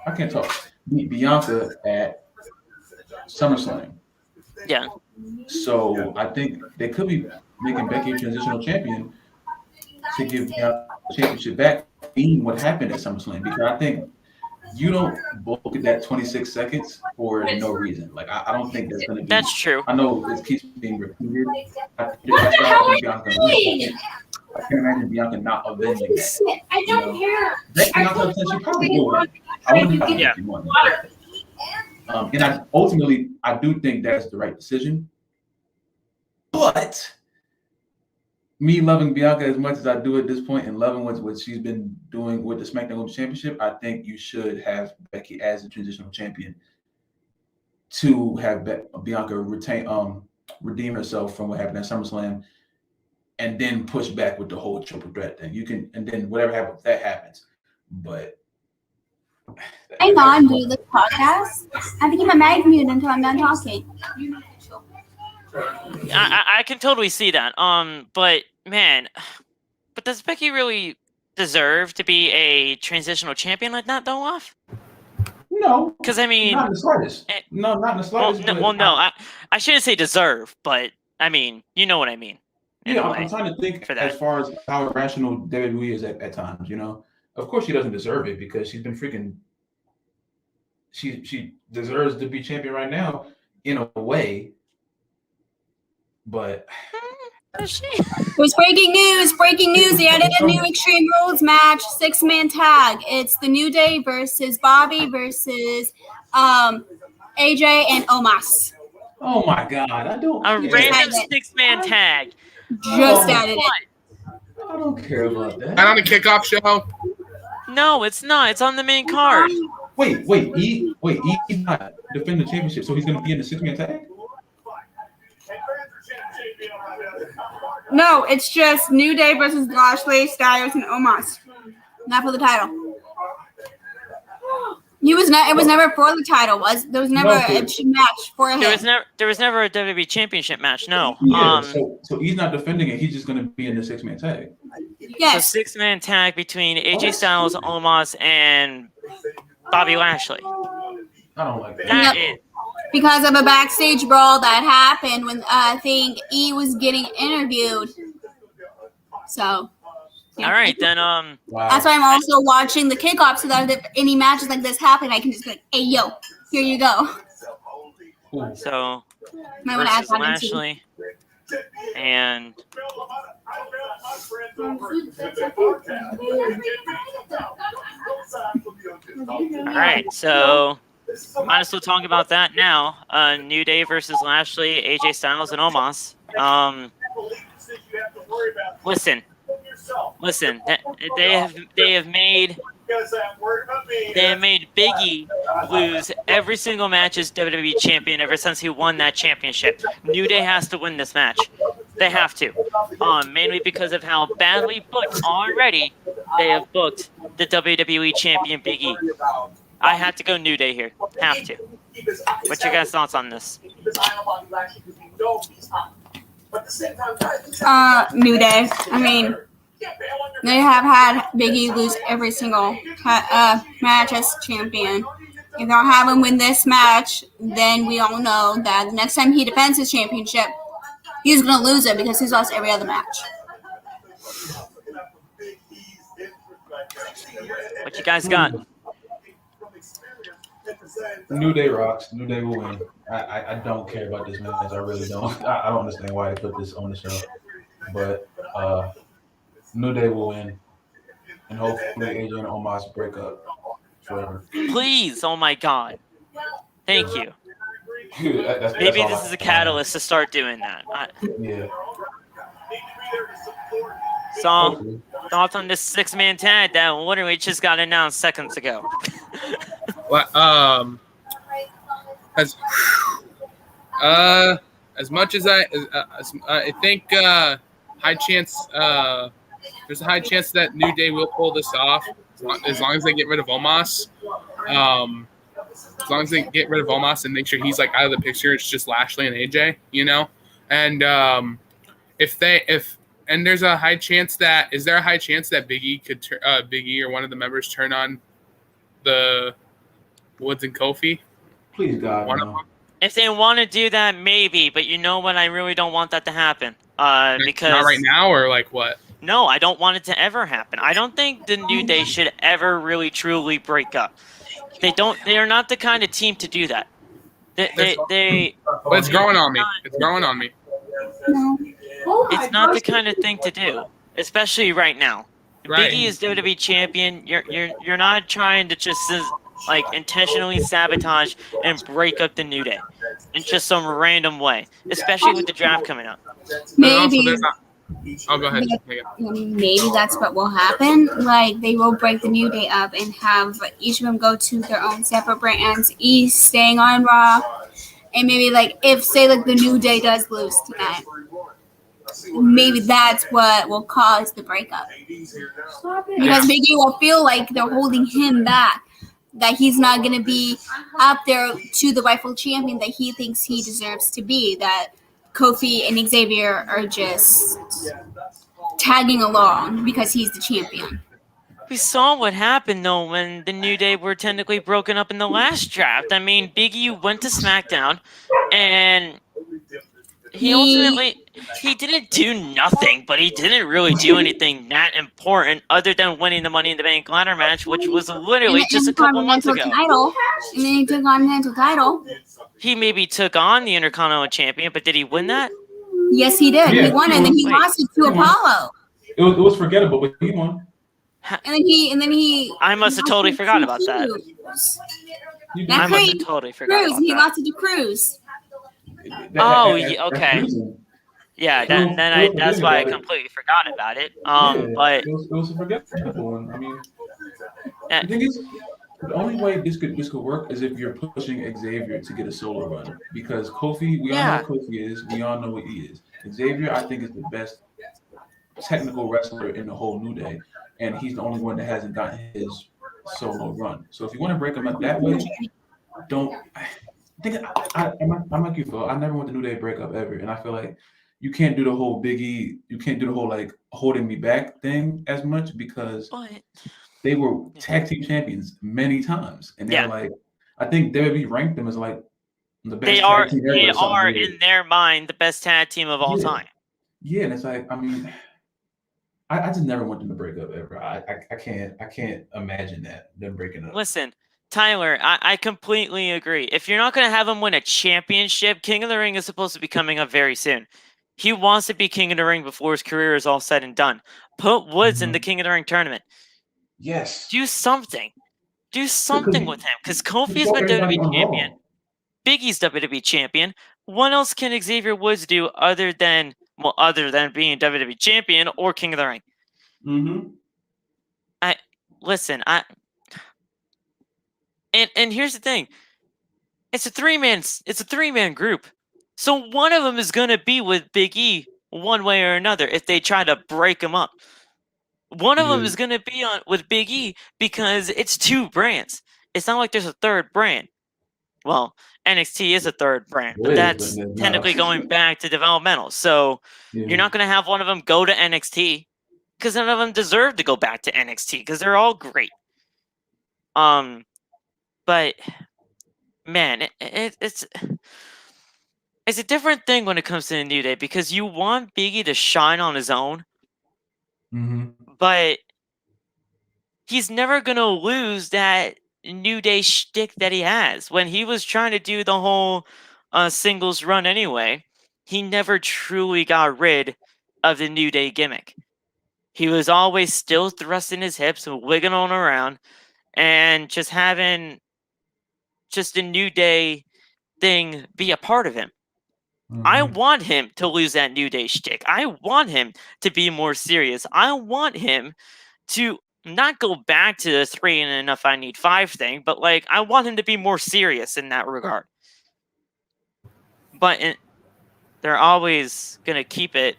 I can't talk. Beat Bianca at SummerSlam. Yeah. So I think they could be making Becky a transitional champion to give Bianca the championship back, being what happened at SummerSlam. Because I think you don't book that 26 seconds for no reason. Like I don't think that's going to be. That's true. I know it keeps being repeated. I can't imagine Bianca not avenging that. I don't care. Bianca, she probably will. I wouldn't have Yeah. And I do think that's the right decision. But me loving Bianca as much as I do at this point and loving what she's been doing with the SmackDown Women's Championship, I think you should have Becky as the transitional champion to have Bianca redeem herself from what happened at SummerSlam and then push back with the whole triple threat thing. You can, and then whatever happens, that happens. But I know I'm doing this podcast. I have to keep my mic muted until I'm done talking. I can totally see that. But man, does Becky really deserve to be a transitional champion like that, though, Off? no, Because I mean, not in the slightest. No, not in the slightest. I shouldn't say deserve, but I mean, you know what I mean. Yeah, I'm trying to think as far as how irrational WWE is at times. You know, of course she doesn't deserve it because she's been freaking. She deserves to be champion right now in a way, but. It was breaking news. They added a new Extreme Rules match, 6-man tag. It's the New Day versus Bobby versus AJ and Omos. Oh my God! I don't. A random 6-man tag. Just added it. I don't care about that. And on the kickoff show. No, it's not. It's on the main card. Wait. He's not defending the championship, so he's going to be in the 6-man tag. No, it's just New Day versus Lashley, Styles, and Omos. Not for the title. It was never for the title. There was never a match for him. There was never a WWE Championship match. No. Yeah, so he's not defending it. He's just going to be in the 6-man tag. Yes. So 6-man tag between AJ Styles, Omos, and Bobby Lashley. I don't like that. That is. Because of a backstage brawl that happened when I think E was getting interviewed. So Yeah. All right, then. Wow. That's why I'm also watching the kickoff so that if any matches like this happen, I can just be like, hey, yo, here you go. So Might want to add versus that into. Lashley and all right, so might as well talk about that now. New Day versus Lashley, AJ Styles, and Omos. Listen. They have made Biggie lose every single match as WWE champion ever since he won that championship. New Day has to win this match. They have to. Mainly because of how badly booked already they have booked the WWE champion Biggie. I have to go New Day here. Have to. What's your guys' thoughts on this? New Day. I mean, they have had Biggie lose every single match as champion. If they'll have him win this match, then we all know that the next time he defends his championship, he's going to lose it because he's lost every other match. What you guys got? New Day rocks. New Day will win. I don't care about this match. I really don't. I don't understand why they put this on the show. But New Day will win. And hopefully AJ and Omos break up forever. Please, oh my God. Thank you. That's Maybe all this is a catalyst to start doing that. Yeah. So, thoughts on this six-man tag that literally just got announced seconds ago? Well, as much as I think high chance there's a high chance that New Day will pull this off as long as they get rid of Omos. As long as they get rid of Omos and make sure he's like out of the picture, it's just Lashley and AJ, you know. And and there's a high chance that Biggie or one of the members turn on the Woods and Kofi? Please, God. No. If they want to do that, maybe. But you know what? I really don't want that to happen. Because not right now, or like what? No, I don't want it to ever happen. I don't think the New Day should ever really truly break up. They are not the kind of team to do that. But it's growing on me. It's growing on me. No. It's not the kind of thing to do, especially right now. Right. Biggie is WWE champion. You're not trying to just like intentionally sabotage and break up the New Day in just some random way, especially with the draft coming up. Maybe. Oh, go ahead. Maybe that's what will happen. Like, they will break the New Day up and have each of them go to their own separate brands, each staying on Raw. And maybe, like, if, say, like, the New Day does lose tonight, maybe that's what will cause the breakup. Because Biggie will feel like they're holding him back, that he's not going to be up there to the rightful champion that he thinks he deserves to be, that Kofi and Xavier are just tagging along because he's the champion. We saw what happened, though, when the New Day were technically broken up in the last draft. I mean, Biggie went to SmackDown, and he didn't do nothing, but he didn't really do anything that important other than winning the Money in the Bank ladder match, which was literally just a couple months ago. And then he took on the Continental title. He maybe took on the Intercontinental Champion, but did he win that? Yes, he did. Yeah, he won it, and then he lost it to Apollo. It was forgettable, but he won. And then he. I must have totally forgot about that. I must have totally forgot about He that. lost it to Cruz. Okay. Yeah, that's why I completely forgot about it. But it was a forgettable one. I mean, the thing is, the only way this could work is if you're pushing Xavier to get a solo run, because Kofi, we all know what Kofi is. We all know what he is. Xavier, I think, is the best technical wrestler in the whole New Day, and he's the only one that hasn't gotten his solo run. So if you want to break him up that way, I'm like you, Phil. I never want the New Day breakup ever, and I feel like you can't do the whole Biggie, you can't do the whole like holding me back thing as much, because they were tag team champions many times, and they're like, I think WWE ranked them as like the best. They are in their mind the best tag team of all time. Yeah, and it's like, I mean, I just never want them to break up ever. I can't imagine them breaking up. Listen, Tyler, I completely agree. If you're not going to have him win a championship, King of the Ring is supposed to be coming up very soon. He wants to be King of the Ring before his career is all said and done. Put Woods in the King of the Ring tournament. Yes. Do something. Do something with him. Because Kofi's been everybody WWE on champion. Raw. Big E's WWE champion. What else can Xavier Woods do other than being WWE champion or King of the Ring? Mm-hmm. And here's the thing. It's a three-man group. So one of them is going to be with Big E one way or another if they try to break him up. One of them is going to be with Big E because it's two brands. It's not like there's a third brand. Well, NXT is a third brand, but that's technically going back to developmental. So you're not going to have one of them go to NXT because none of them deserve to go back to NXT because they're all great. But man, it's a different thing when it comes to the New Day because you want Big E to shine on his own, but he's never gonna lose that New Day shtick that he has. When he was trying to do the whole singles run anyway, he never truly got rid of the New Day gimmick. He was always still thrusting his hips and wiggling around and just having just a New Day thing be a part of him. I want him to lose that New Day shtick. I want him to be more serious. I want him to not go back to the 3 and enough I need 5 thing, but like I want him to be more serious in that regard. But they're always gonna keep it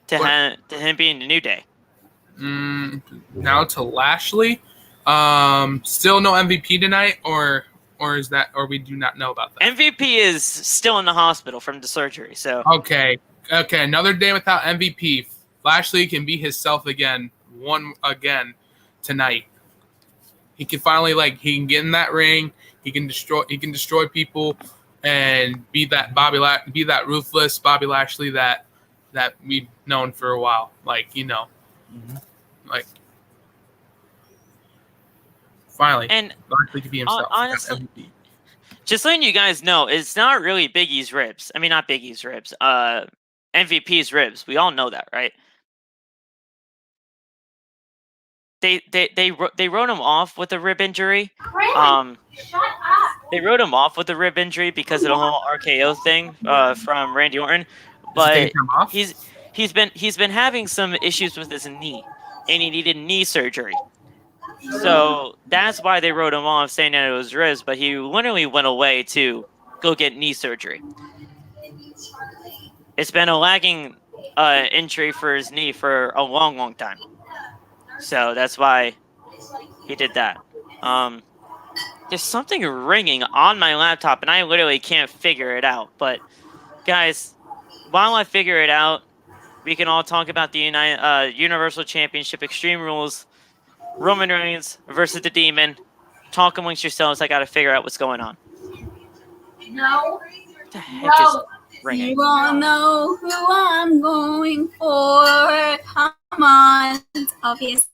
to him being the New Day. Now to Lashley. Still no MVP tonight, or we do not know about that. MVP is still in the hospital from the surgery. So okay, another day without MVP. Lashley can be himself again tonight. He can finally he can get in that ring. He can destroy people and be that ruthless Bobby Lashley that we've known for a while. Finally, and Lashley can be himself. Honestly, just letting you guys know, it's not really Big E's ribs. I mean, not Big E's ribs. MVP's ribs. We all know that, right? They wrote him off with a rib injury. Shut up. They wrote him off with a rib injury because of the whole RKO thing from Randy Orton. But he's been having some issues with his knee, and he needed knee surgery. So that's why they wrote him off, saying that it was ribs. But he literally went away to go get knee surgery. It's been a lagging injury for his knee for a long, long time. So that's why he did that. There's something ringing on my laptop, and I literally can't figure it out. But, guys, while I figure it out, we can all talk about the Universal Championship Extreme Rules. Roman Reigns versus the Demon. Talk amongst yourselves. I got to figure out what's going on. No. What the heck is ringing? You all know who I'm going for. Come on. It's obvious.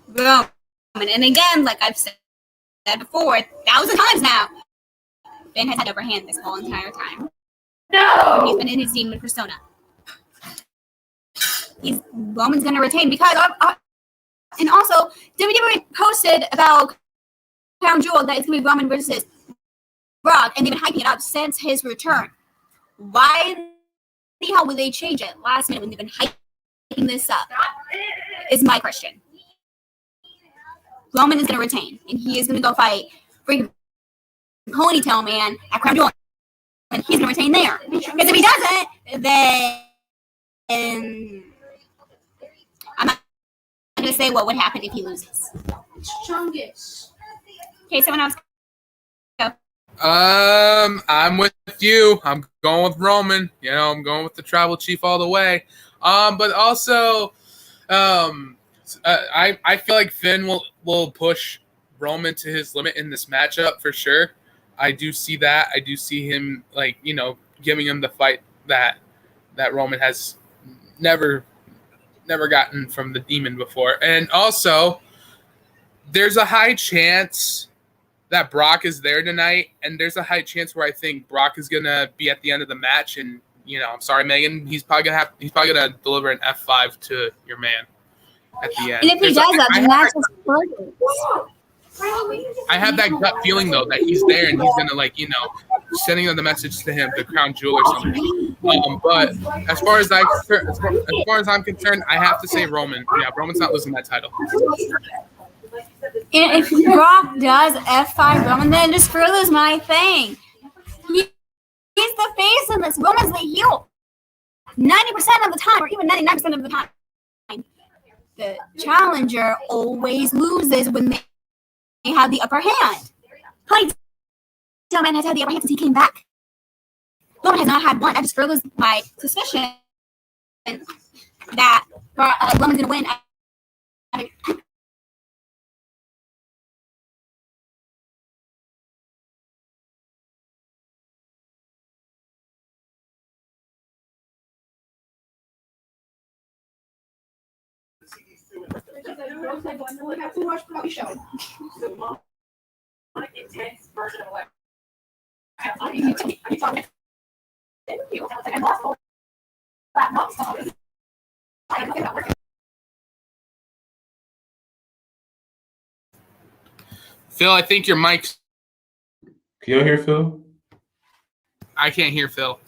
Roman. And again, like I've said before 1,000 times now, Finn has had upper hand this whole entire time. No. He's been in his demon persona. Roman's going to retain because and also, WWE posted about Crown Jewel that it's going to be Roman versus Brock, and they've been hyping it up since his return. Why the hell would they change it last minute when they've been hyping this up? Is my question. Roman is going to retain, and he is going to go fight freaking Ponytail Man at Crown Jewel, and he's going to retain there. Because if he doesn't, then I'm not going to say what would happen if he loses. Chungus. Okay, someone else. Go. I'm with you. I'm going with Roman. I'm going with the tribal chief all the way. But also, I feel like Finn will push Roman to his limit in this matchup for sure. I do see that. I do see him giving him the fight that Roman has never never gotten from the Demon before. And also, there's a high chance that Brock is there tonight, and there's a high chance where I think Brock is gonna be at the end of the match, and I'm sorry, Megan, he's probably gonna deliver an F5 to your man at the end. And if he does that, the match is perfect. I have that gut feeling though that he's there and he's gonna sending the message to him, the crown jewel or something. But as far as I'm concerned, I have to say Roman. Yeah, Roman's not losing that title. And if Brock does F5 Roman, then just furthers my thing. He's the face in this. Roman's the heel. 90% of the time, or even 99% of the time, the challenger always loses when they have the upper hand. Like, Damian has had the upper hand since he came back. Roman has not had one. That just furthers my suspicion that Roman's going to win. Phil, I think your mic's. Can you hear Phil? I can't hear Phil.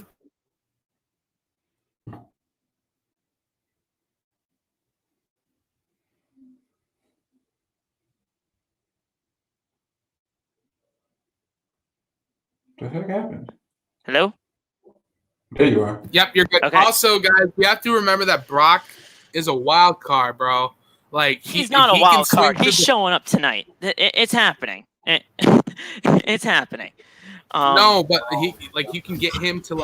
What the heck happened? Hello? There you are. Yep, you're good. Okay. Also, guys, we have to remember that Brock is a wild card, bro. Like He's not a he wild can card. swing He's to the- showing up tonight. It's happening. It's happening. No, but you can get him to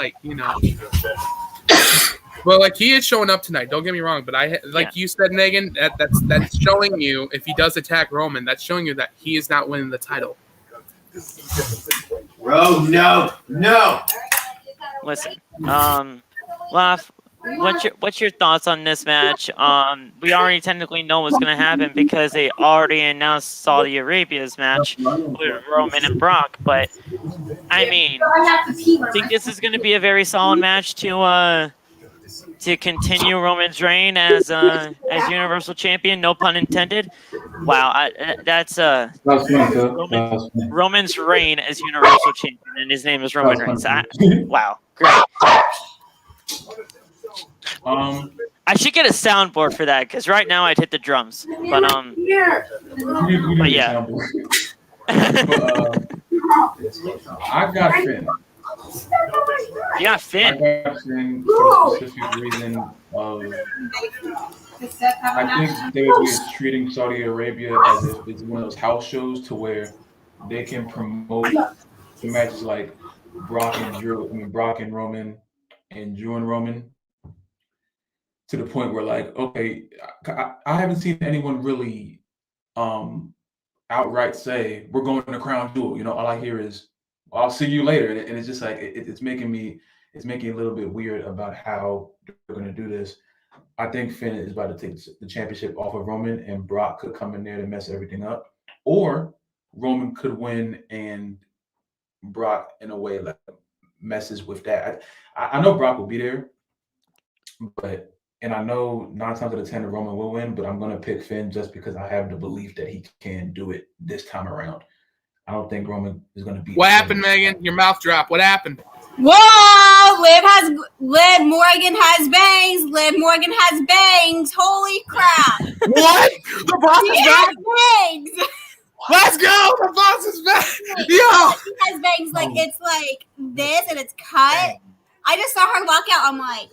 Well, he is showing up tonight. Don't get me wrong, but you said, Megan, that's showing you if he does attack Roman, that's showing you that he is not winning the title. Bro, no. Listen, Laugh, what's your thoughts on this match? We already technically know what's going to happen because they already announced Saudi Arabia's match with Roman and Brock. But I mean, I think this is going to be a very solid match to continue Roman's reign as Universal Champion. No pun intended. Wow, that's Roman's reign as Universal Champion, and his name is Roman Reigns. Wow, great. I should get a soundboard for that because right now I'd hit the drums. But but yeah. I got Finn. You got Finn. I got Finn for the specific reason of I think WWE is treating Saudi Arabia as if it's one of those house shows to where they can promote the matches like Brock and Roman and Drew and Roman to the point where okay, I haven't seen anyone really outright say we're going to Crown Jewel. All I hear is I'll see you later, and it's just it's making it a little bit weird about how they're going to do this. I think Finn is about to take the championship off of Roman, and Brock could come in there to mess everything up, or Roman could win and Brock in a way messes with that. I know Brock will be there, and I know 9 times out of 10 Roman will win, but I'm going to pick Finn just because I have the belief that he can do it this time around. I don't think Roman is going to beat. What happened, Megan? Your mouth dropped. What happened? Whoa! Liv Morgan has bangs. Liv Morgan has bangs. Holy crap! What? The boss She is has back. bangs. Let's go. The boss is back. Yo. She has bangs it's like this and it's cut. I just saw her walk out. I'm like,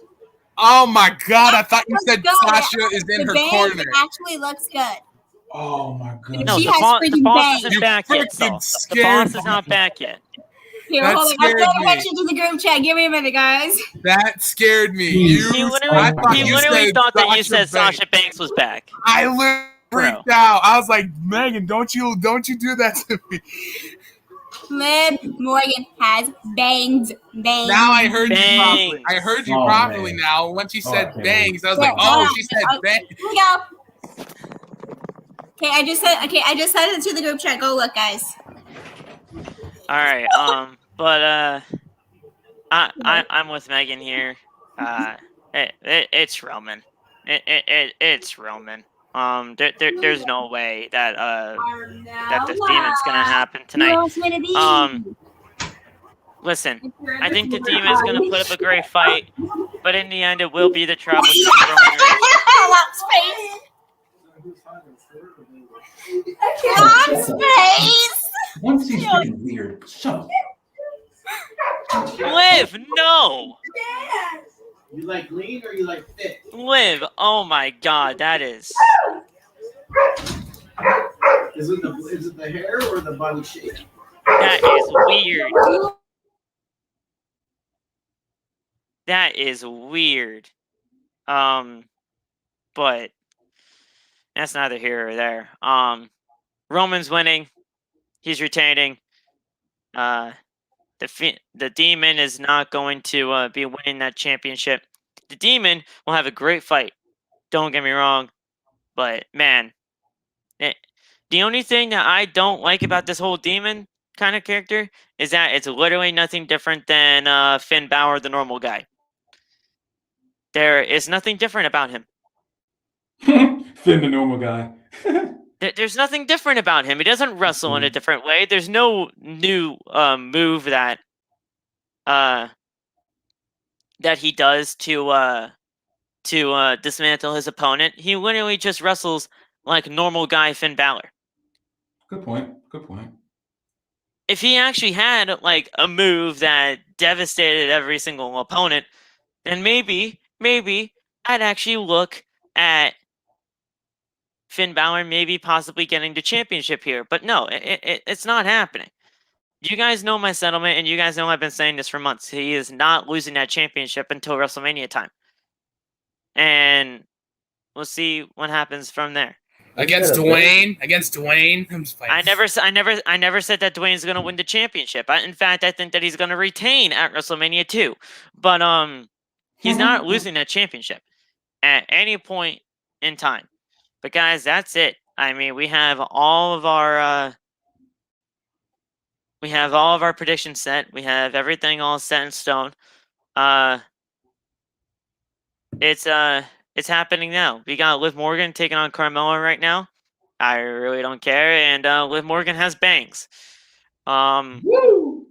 Oh my God! I thought you looks said good. Sasha is in the her bangs corner. actually looks good. Oh my goodness. No, She the has boss freaking isn't You back yet. freaking Though. The scared boss is me. not back yet. Here, That hold on. I'll scared throw the me. picture to the group chat. Give me a minute, guys. That scared me. He I literally thought that you said Banks. Sasha Banks was back. I literally freaked out. I was like, Megan, don't you do that to me. Liv Morgan has bangs. Bangs. Now I heard you properly. Bangs. I heard you Oh, properly man. now. Once you said Okay. bangs, I was Yeah, like, hold oh, on. she said bangs. Here we go. Okay, I just said it to the group chat. Go look, guys. All right. But I'm with Megan here. It's Roman. It's Roman. There's no way that this demon's gonna happen tonight. Listen, I think the demon's gonna put up a great fight, but in the end, it will be the Tribal Chief Roman Reigns. Space. Once he's freaking weird. Shut up. Liv, no. You like lean or you like fit? Liv, oh my God, that is. Is it the hair or the body shape? That is weird. That is weird. But that's neither here or there. Roman's winning. He's retaining. The Demon is not going to be winning that championship. The Demon will have a great fight. Don't get me wrong. But, man, the only thing that I don't like about this whole Demon kind of character is that it's literally nothing different than Finn Balor, the normal guy. There is nothing different about him. Finn, the normal guy. There's nothing different about him. He doesn't wrestle in a different way. There's no new move that he does to dismantle his opponent. He literally just wrestles like normal guy Finn Balor. Good point. Good point. If he actually had like a move that devastated every single opponent, then maybe I'd actually look at Finn Balor maybe possibly getting the championship here. But no, it's not happening. You guys know my settlement, and you guys know I've been saying this for months. He is not losing that championship until WrestleMania time. And we'll see what happens from there. Against Dwayne. I'm just playing. I never said that Dwayne's going to win the championship. In fact, I think that he's going to retain at WrestleMania 2. But he's not losing that championship at any point in time. But guys, that's it. I mean, we have all of our predictions set. We have everything all set in stone. It's happening now. We got Liv Morgan taking on Carmella right now. I really don't care, and Liv Morgan has bangs. Woo!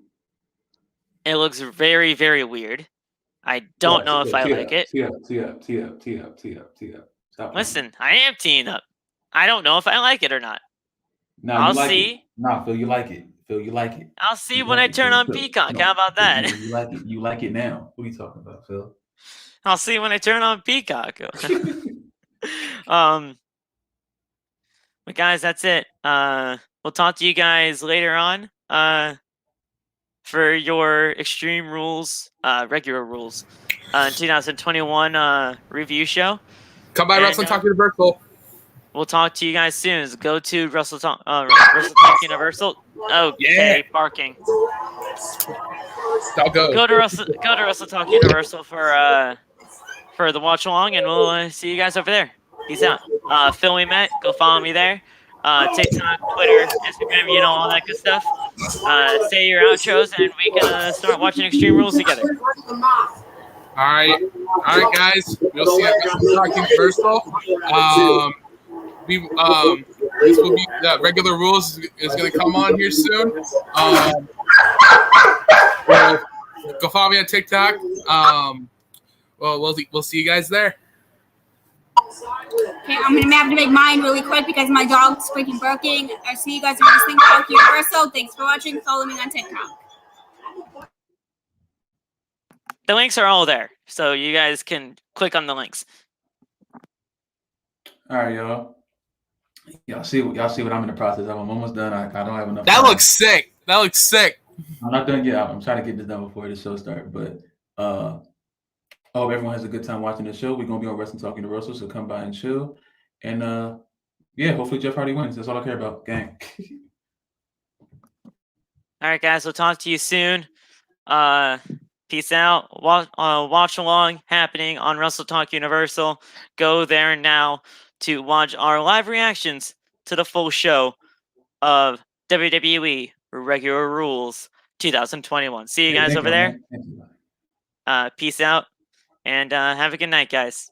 It looks very, very weird. I don't know if I like it. Tee up. Stop. Listen, I am teeing up. I don't know if I like it or not. No, I'll you like see. It. Nah, Phil, you like it. I'll see when I turn on Peacock. No, How about that? You like it. You like it now. What are you talking about, Phil? I'll see when I turn on Peacock. But guys, that's it. We'll talk to you guys later on for your Extreme Rules, regular rules, 2021 review show. Come by Wrestling Talk Universal. We'll talk to you guys soon. Go to Wrestle Talk Universal. Okay, Yeah. barking. I'll go. Go to Wrestle Talk Universal for the watch along, and we'll see you guys over there. Peace out. Phil, we met. Go follow me there. TikTok, Twitter, Instagram, you know, all that good stuff. Say your outros, and we can start watching Extreme Rules together. All right, guys. We'll see you at Wrestling Talk Universal. This will be the regular rules is going to come on here soon. Go follow me on TikTok. We'll see you guys there. Okay, I'm gonna have to make mine really quick because my dog's freaking barking. I'll see you guys in Wrestling Talk Universal. Thanks for watching. Follow me on TikTok. The links are all there, so you guys can click on the links. All right, y'all. Y'all see what I'm in the process of. I'm almost done. I don't have enough. That time. looks sick. I'm not done yet. I'm trying to get this done before the show starts. But I hope everyone has a good time watching the show. We're gonna be on Wrestling Talk Universal, so come by and chill. And hopefully Jeff Hardy wins. That's all I care about. Gang. All right, guys. We'll talk to you soon. Peace out. Watch along happening on Wrestle Talk Universal. Go there now to watch our live reactions to the full show of WWE Regular Rules 2021. See you guys Thank over you, there. man. Thank you. Peace out and have a good night, guys.